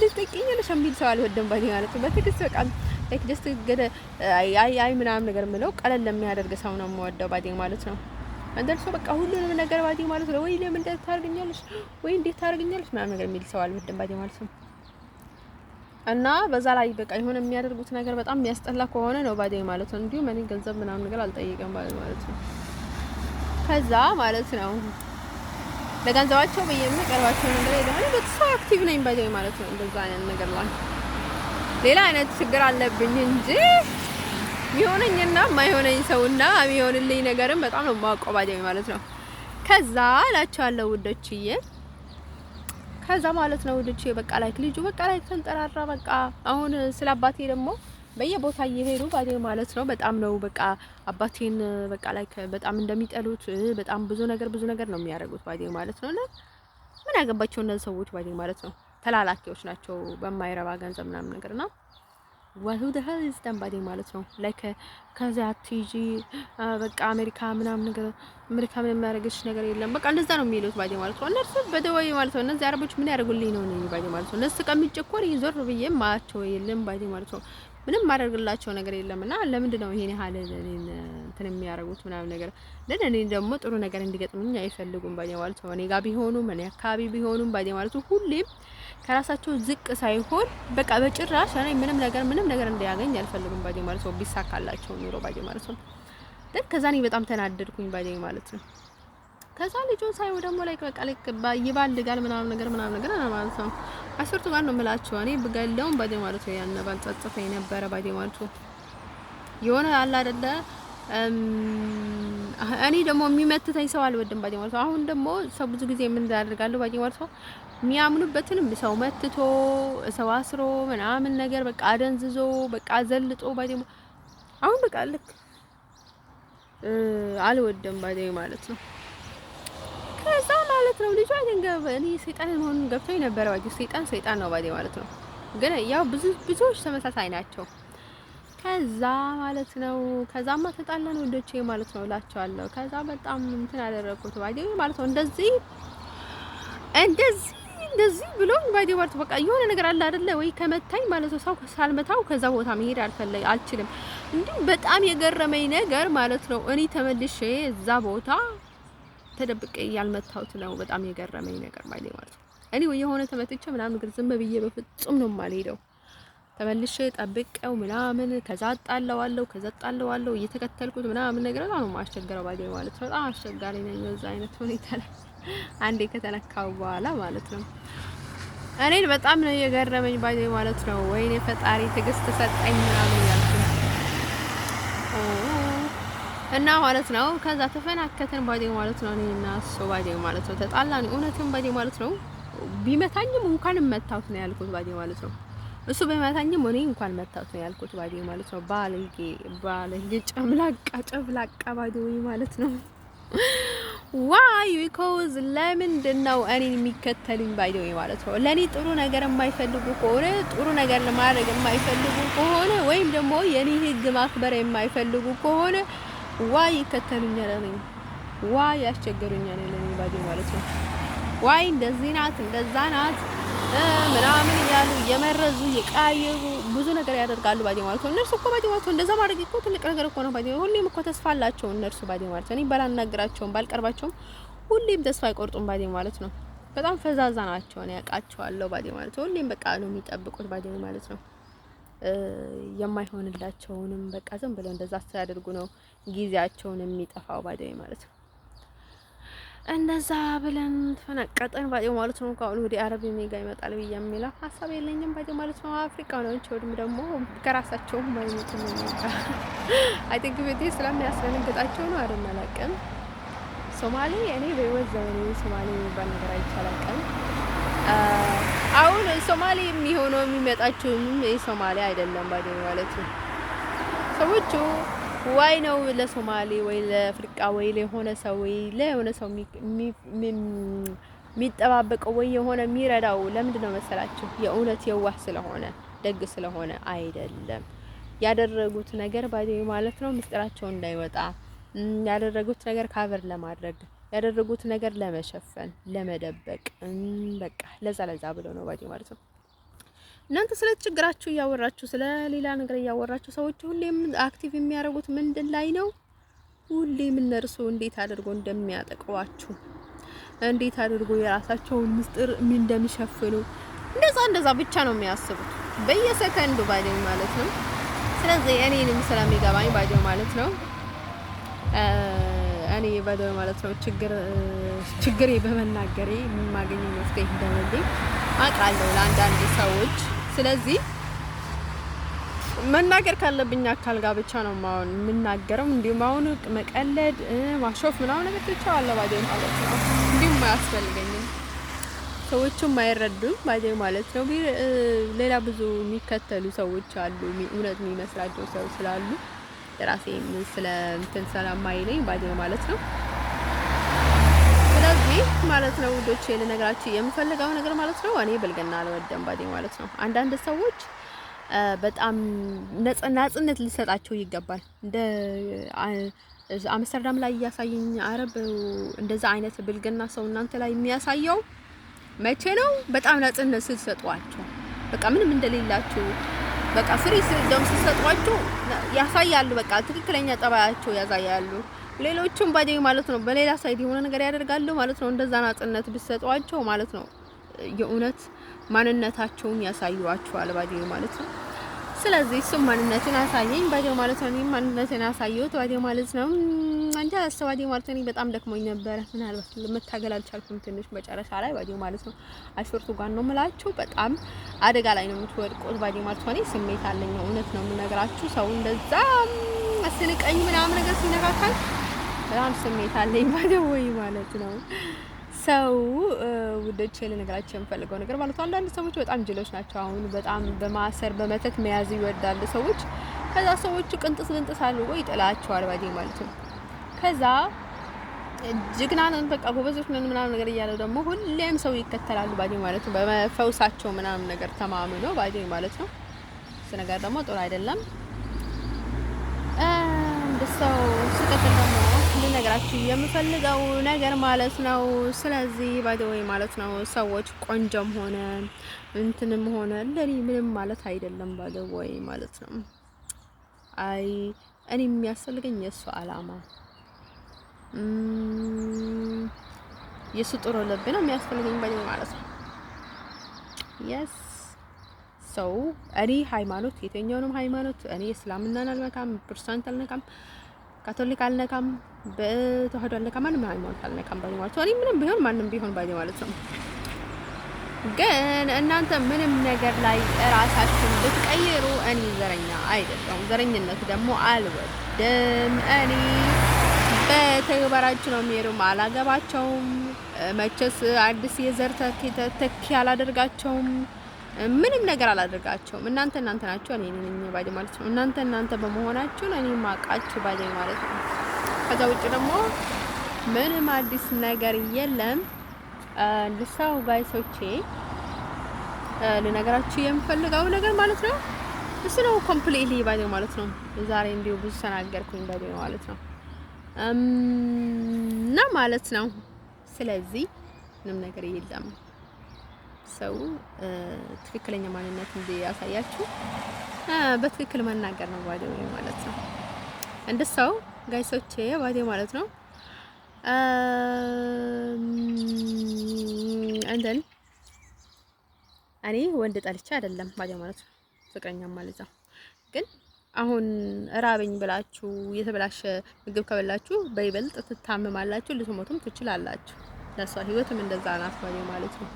ትጠይቂኛለሽ? የሚል ሰው አልወደም ባዲ ማለት ነው። በትክክል በቃ ላይክ ጀስት ገደ አይ ምናምን ነገር ምለው ቀለል ለሚያደርግ ሰው ነው የምወደው ባዲ ማለት ነው። እንደርሶ በቃ ሁሉንም ነገር ባዲ ማለት ነው። ወይ ለምን ታርግኛለሽ ወይ እንዴት ታርግኛለሽ ምናምን ነገር የሚል ሰው አልወደም ባዲ ማለት ነው። እና በዛ ላይ በቃ የሆነ የሚያደርጉት ነገር በጣም የሚያስጠላ ከሆነ ነው ባዲ ማለት ነው። እንዲሁ እኔ ገንዘብ ምናምን ነገር አልጠይቅም ባዲ ማለት ነው። ከዛ ማለት ነው ለገንዘባቸው በየሚቀርባቸው ነገር ይላል በጣም አክቲቭ ነኝ ባዲ ማለት ነው። እንደዛ አይነት ነገር ላይ ሌላ አይነት ችግር አለብኝ እንጂ የሚሆነኝና የማይሆነኝ ሰውና የሚሆንልኝ ነገርም በጣም ነው የማውቀው ባዲ ማለት ነው። ከዛ እላቸዋለሁ ውዶችዬ ከዛ ማለት ነው ውዶችዬ በቃ ላይክ ልጁ በቃ ላይክ ተንጠራራ በቃ አሁን ስለ አባቴ ደግሞ በየቦታ እየሄዱ ባዲ ማለት ነው። በጣም ነው በቃ አባቴን በቃ ላይክ በጣም እንደሚጠሉት በጣም ብዙ ነገር ነው የሚያደርጉት ባዲ ማለት ነው። እና ምን ያገባቸው እነዚህ ሰዎች ባዲ ማለት ነው። ተላላኪዎች ናቸው በማይረባ ገንዘብ ምናምን ነገርና ወሁ ደህል ይስተን ባዲ ማለት ነው። ላይክ ከዛ አትጂ በቃ አሜሪካ ምናምን ነገር አሜሪካ ምንም የሚያደርግሽ ነገር የለም በቃ እንደዛ ነው የሚሉት ባዲ ማለት ነው። እነሱ በደወይ ማለት ነው። እነዚህ አረቦች ምን ያደርጉልኝ ነው ነው ባዲ ማለት ነው። እነሱ ቀምጭቆር ይዞር ብዬ ማቸው የለም ባዲ ማለት ነው። ምንም ማደርግላቸው ነገር የለምና ለምንድን ነው ይሄን ያህል እንትን የሚያደርጉት ምናምን ነገር ለኔ ደግሞ ጥሩ ነገር እንዲገጥምኝ አይፈልጉም ባዲ ማለት ነው። እኔ ጋር ቢሆኑም እኔ አካባቢ ቢሆኑም ባዲ ማለት ነው ሁሌም ከራሳቸው ዝቅ ሳይሆን በቃ በጭራሽ እኔ ምንም ነገር እንዲያገኝ አልፈልግም ባዲ ማለት ነው። ቢሳካላቸው ኑሮ ባዲ ማለት ነው። ከዛ እኔ በጣም ተናደድኩኝ ባዲ ማለት ነው። ከዛ ልጁን ሳይው ደግሞ ላይክ በቃ ላይክ ይባልጋል ምናምን ነገር ማለት ነው። አስርቱ ጋር ነው የምላችሁ እኔ ብገለውም ባዲ ማለት ነው። ያን ባልጸጸፈ የነበረ ባዲ ማለት ነው። የሆነ አለ አይደለ እኔ ደግሞ የሚመትተኝ ሰው አልወድም ባዲ ማለት ነው። አሁን ደግሞ ሰው ብዙ ጊዜ ምን ያደርጋሉ ባዲ ማለት ነው። የሚያምኑበትንም ሰው መትቶ ሰው አስሮ ምናምን ነገር በቃ አደንዝዞ በቃ ዘልጦ ባዲ አሁን በቃ ልክ አልወድም ባዲ ማለት ነው። ከዛ ማለት ነው ልጅ አይደንገበ እኔ ሰይጣን መሆኑን ገብቶኝ ነበር ባዲ ሰይጣን ነው ባዲ ማለት ነው። ግን ያው ብዙዎች ተመሳሳይ ናቸው። ከዛ ማለት ነው ከዛማ ተጣላን ወንዶቼ ማለት ነው እላቸዋለሁ። ከዛ በጣም እንትን አደረኩት ባዲ ማለት ነው። እንደዚህ ብሎ ባዲ ማለት በቃ የሆነ ነገር አለ አይደለ ወይ ከመታኝ ማለት ነው። ሰው ሳልመታው ከዛ ቦታ መሄድ አልችልም። እንዴ በጣም የገረመኝ ነገር ማለት ነው እኔ ተመልሼ እዛ ቦታ ተደብቄ ያልመታሁት ነው በጣም የገረመኝ ነገር ባዲ ማለት ነው። እኔ የሆነ ተመትቼ ምናምን ነገር ዝም ብዬ በፍጹም ነው የማልሄደው። ተመልሼ ጠብቄው ምናምን ከዛ ጣለዋለሁ እየተከተልኩት ምናምን ነገር ነው ማስቸገረው ባዲ ማለት ነው። በጣም አስቸጋሪ ነኝ በዛ አይነት ሁኔታ ላይ አንዴ ከተነካው በኋላ ማለት ነው። እኔ በጣም ነው የገረመኝ ባዲ ማለት ነው። ወይኔ ፈጣሪ ትዕግስት ሰጠኝ ምናምን ያልኩኝ እና ማለት ነው። ከዛ ተፈናከተን ባዲ ማለት ነው። እኔና እሱ ባዲ ማለት ነው ተጣላን። እውነትም ባዲ ማለት ነው ቢመታኝም እንኳን መታውት ነው ያልኩት ባዲ ማለት ነው። እሱ ቢመታኝም እኔ እንኳን መታውት ነው ያልኩት ባዲ ማለት ነው። ባለጌ ጨምላቃ ባዲ ማለት ነው። ዋይ ቢኮዝ ለምንድን ነው እኔን የሚከተሉኝ ባዲ ማለት ነው። ለኔ ጥሩ ነገር የማይፈልጉ ከሆነ ጥሩ ነገር ለማድረግ የማይፈልጉ ከሆነ ወይም ደግሞ የኔ ህግ ማክበር የማይፈልጉ ከሆነ ዋይ ይከተሉኛል። እኔ ዋይ ያስቸገሩኛል። ባዲ ማለት ነው። ዋይ እንደዚህ ናት እንደዛ ናት ምናምን እያሉ እየመረዙ እየቀያየሩ ብዙ ነገር ያደርጋሉ ባዲ ማለት ነው። እነርሱ እኮ ባዲ ማለት ነው እንደዛ ማድረግ እኮ ትልቅ ነገር እኮ ነው ባዲ። ሁሌም እኮ ተስፋ አላቸው እነርሱ ባዲ ማለት ነው። እኔ ባላናግራቸውም ባልቀርባቸውም ሁሌም ተስፋ አይቆርጡም ባዲ ማለት ነው። በጣም ፈዛዛ ናቸው። እኔ ያውቃቸዋለሁ ባዲ ማለት ነው። ሁሌም በቃ ነው የሚጠብቁት ባዲ ማለት ነው። የማይሆንላቸውንም በቃ ዝም ብለው እንደዛ ሲያደርጉ ነው ጊዜያቸውን የሚጠፋው ባዲ ማለት ነው። እንደዛ ብለን ተፈነቀጠን ባዲ ማለት ነው። ካሁን ወደ አረብ ሜጋ ይመጣል ብዬ የሚለው ሀሳብ የለኝም ባዲ ማለት ነው። አፍሪካኖች ወድም ደግሞ ከራሳቸው ማይመጡ ነው አይ ቲንክ ቤቴ ስለሚያስደነግጣቸው ነው አይደለም። ሶማሌ እኔ በህይወት ዘመኔ ሶማሌ የሚባል ነገር አይቻላልም። አሁን ሶማሌ የሚሆነው የሚመጣችውም የሶማሌ አይደለም ባዲ ማለት ነው። ሰዎቹ ዋይ ነው ለሶማሌ ወይ ለአፍሪካ ወይ ለሆነ ሰው ወይ ለሆነ ሰው የሚጠባበቀው ወይ የሆነ የሚረዳው ለምንድን ነው መሰላችሁ? የእውነት የዋህ ስለሆነ ደግ ስለሆነ አይደለም። ያደረጉት ነገር ባዲ ማለት ነው ምስጢራቸው እንዳይወጣ ያደረጉት ነገር ካቨር ለማድረግ ያደረጉት ነገር ለመሸፈን ለመደበቅ በቃ ለዛ ብለው ነው ባዲ ማለት ነው። እናንተ ስለ ችግራችሁ እያወራችሁ ስለ ሌላ ነገር እያወራችሁ ሰዎች ሁሌም አክቲቭ የሚያደርጉት ምንድን ላይ ነው? ሁሌም እነርሱ እንዴት አድርጎ እንደሚያጠቀዋችሁ እንዴት አድርጎ የራሳቸውን ምስጢር እንደሚሸፍኑ እንደዛ ብቻ ነው የሚያስቡት በየሰከንዱ ባዲ ማለት ነው። ስለዚህ እኔንም ስለሚገባኝ ባዲ ማለት ነው እኔ ባዲ ማለት ነው ችግሬ በመናገሬ የማገኘው መፍትሄ እንደሌለኝ አውቃለሁ ለአንዳንድ ሰዎች። ስለዚህ መናገር ካለብኝ አካል ጋር ብቻ ነው የምናገረው። እንዲሁም አሁን መቀለድ ማሾፍ ምናምን ነገር ትቻለሁ ባዲ ማለት ነው። እንዲሁም አያስፈልገኝም። ሰዎቹም አይረዱም ባዲ ማለት ነው። ሌላ ብዙ የሚከተሉ ሰዎች አሉ እውነት የሚመስላቸው ሰው ስላሉ ራሴ ስለ እንትን ስለማይለኝ ባዲ ማለት ነው። ስለዚህ ማለት ነው ውዶቼ ልነግራችሁ የምፈልገው ነገር ማለት ነው እኔ ብልግና አልወደም ባዲ ማለት ነው። አንዳንድ ሰዎች በጣም ነጻነት ሊሰጣቸው ይገባል። እንደ አምስተርዳም ላይ ያሳየኝ አረብ እንደዛ አይነት ብልግና ሰው እናንተ ላይ የሚያሳየው መቼ ነው? በጣም ነጻነት ስትሰጧቸው በቃ ምንም እንደሌላችሁ በቃ ፍሪ ደም ሲሰጧቸው ያሳያሉ። በቃ ትክክለኛ ጠባያቸው ያሳያሉ። ሌሎችም ባዲ ማለት ነው በሌላ ሳይድ የሆነ ነገር ያደርጋሉ ማለት ነው። እንደዛ ናጽነት ቢሰጧቸው ማለት ነው የእውነት ማንነታቸውን ያሳዩዋቸዋል ባዲ ማለት ነው። ስለዚህ እሱም ማንነቱን አሳየኝ ባዲ ማለት ነው። እኔም ማንነቴን አሳየሁት ባዲ ማለት ነው። አንተ አስተዋዲ ማለት ነው። በጣም ደክሞኝ ነበር። ምናልባት ለመታገል አልቻልኩም ትንሽ መጨረሻ ላይ ባዲ ማለት ነው። አሽርቱ ጋር ነው የምላችሁ በጣም አደጋ ላይ ነው የምትወድቁት ባዲ ማለት ነው። ስሜት አለኝ እውነት ነው የምነግራችሁ። ሰው እንደዛ አስልቀኝ ምናምን ነገር ሲነካካል በጣም ስሜት አለኝ ባዲ ወይ ማለት ነው። ሰው ውዶቼ ልነግራችሁ የምፈልገው ነገር ማለት ነው አንዳንድ ሰዎች በጣም ጅሎች ናቸው። አሁን በጣም በማሰር በመተት መያዝ ይወዳሉ ሰዎች። ከዛ ሰዎቹ ቅንጥስ አሉ ወይ ይጥላቸዋል ባዲ ማለት ነው። ከዛ ጅግናን በቃ ጎበዞች ነን ምናምን ነገር እያለው ደግሞ ሁሌም ሰው ይከተላሉ ባዲ ማለት ነው። በፈውሳቸው ምናምን ነገር ተማምኖ ባዲ ማለት ነው። እሱ ነገር ደግሞ ጥሩ አይደለም። ሰው ሲቀጥል ደግሞ ልነግራችሁ የምፈልገው ነገር ማለት ነው ስለዚህ ባዲ ወይ ማለት ነው ሰዎች ቆንጆም ሆነ እንትንም ሆነ ለኔ ምንም ማለት አይደለም ባዲ ወይ ማለት ነው። እኔ የሚያስፈልገኝ የሱ አላማ የሱ ጥሩ ልብ ነው የሚያስፈልገኝ ባዲ ማለት ነው። yes ሰው እኔ ሃይማኖት የትኛውንም ሃይማኖት እኔ እስላምና አልነካም፣ ፕሮቴስታንት አልነካም፣ ካቶሊክ አልነካም፣ በተዋህዶ አልነካም፣ ማንም ሃይማኖት አልነካም ባዲ ማለት ነው። እኔ ምንም ቢሆን ማንም ቢሆን ባዲ ማለት ነው። ግን እናንተ ምንም ነገር ላይ ራሳችሁን ብትቀይሩ እኔ ዘረኛ አይደለም። ዘረኝነት ደግሞ አልወድም። እኔ በተግባራችሁ ነው የሚሄዱም አላገባቸውም። መቼስ አዲስ የዘር ተኪ አላደርጋቸውም። ምንም ነገር አላደርጋቸውም። እናንተ ናችሁ እኔ ነኝ ባዲ ማለት ነው። እናንተ በመሆናችሁ እኔ ማቃችሁ ባዲ ማለት ነው። ከዛ ውጭ ደግሞ ምንም አዲስ ነገር የለም። ልሳው ጋይሶቼ ለነገራችሁ የምፈልገው ነገር ማለት ነው እሱ ነው ኮምፕሊትሊ ባዲ ማለት ነው። ዛሬ እንዲሁ ብዙ ተናገርኩኝ ባዲ ማለት ነው እና ማለት ነው ስለዚህ ምንም ነገር የለም። ሰው ትክክለኛ ማንነት እንዲያሳያችሁ በትክክል መናገር ነው ባዲዮ ማለት ነው። እንደ ሰው ጋይሶቼ ባዲዮ ማለት ነው። እንደን እኔ ወንድ ጠልቼ አይደለም ባዲዮ ማለት ነው። ፍቅረኛ ማለት ነው። ግን አሁን ራበኝ ብላችሁ የተበላሸ ምግብ ከበላችሁ በይበልጥ ትታመማላችሁ፣ ልትሞቱም ትችላላችሁ። ለሷ ህይወትም እንደዛ ናት ባዲዮ ማለት ነው።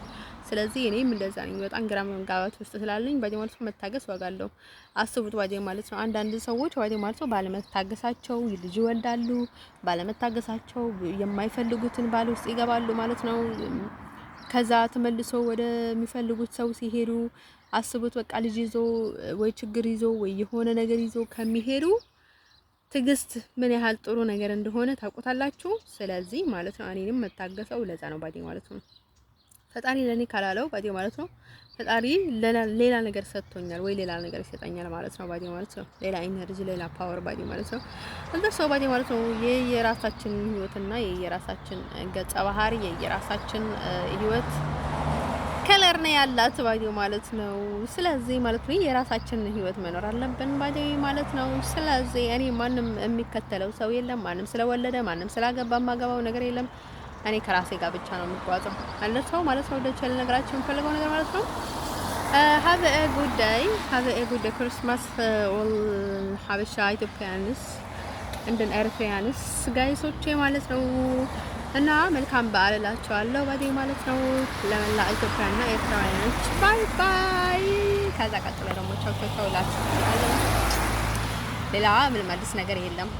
ስለዚህ እኔም እንደዛ ነኝ። በጣም ግራ መጋባት ውስጥ ስላለኝ ባዲዮ ማለት ነው መታገስ ዋጋለሁ። አስቡት ባዲዮ ማለት ነው። አንዳንድ ሰዎች ባዲዮ ማለት ነው ባለመታገሳቸው ልጅ ይወልዳሉ፣ ባለመታገሳቸው የማይፈልጉትን ባል ውስጥ ይገባሉ ማለት ነው። ከዛ ተመልሶ ወደ የሚፈልጉት ሰው ሲሄዱ አስቡት በቃ ልጅ ይዞ ወይ ችግር ይዞ ወይ የሆነ ነገር ይዞ ከሚሄዱ ትግስት ምን ያህል ጥሩ ነገር እንደሆነ ታውቁታላችሁ። ስለዚህ ማለት ነው እኔንም መታገሰው ለዛ ነው ባዲዮ ማለት ነው። ፈጣሪ ለኔ ካላለው ባዲዮ ማለት ነው ፈጣሪ ሌላ ነገር ሰጥቶኛል ወይ ሌላ ነገር ይሰጠኛል ማለት ነው ባዲዮ ማለት ነው። ሌላ ኢነርጂ ሌላ ፓወር ባዲዮ ማለት ነው። እንደው ባዲዮ ማለት ነው የየራሳችን ህይወትና የየራሳችን ገጸ ባህሪ የየራሳችን ህይወት ከለር ነው ያላት ባዲዮ ማለት ነው። ስለዚህ ማለት ነው የራሳችን ህይወት መኖር አለብን ባዲዮ ማለት ነው። ስለዚህ እኔ ማንም የሚከተለው ሰው የለም። ማንም ስለወለደ ማንም ስላገባ ማገባው ነገር የለም። እኔ ከራሴ ጋር ብቻ ነው የምጓዘው አለሰው ማለት ነው። ደቸል ነገራችን ፈልገው ነገር ማለት ነው። have a good day Christmas all ሀበሻ ኢትዮጵያንስ እንደን ኤርትራያንስ ጋይሶቼ ማለት ነው። እና መልካም በዓል እላችኋለሁ ባዲዮ ማለት ነው ለመላ ኢትዮጵያና ኤርትራውያኖች ባይ ባይ። ከዛ ቀጥሎ ደግሞ ቻው ቻው እላችኋለሁ። ሌላ ምንም አዲስ ነገር የለም።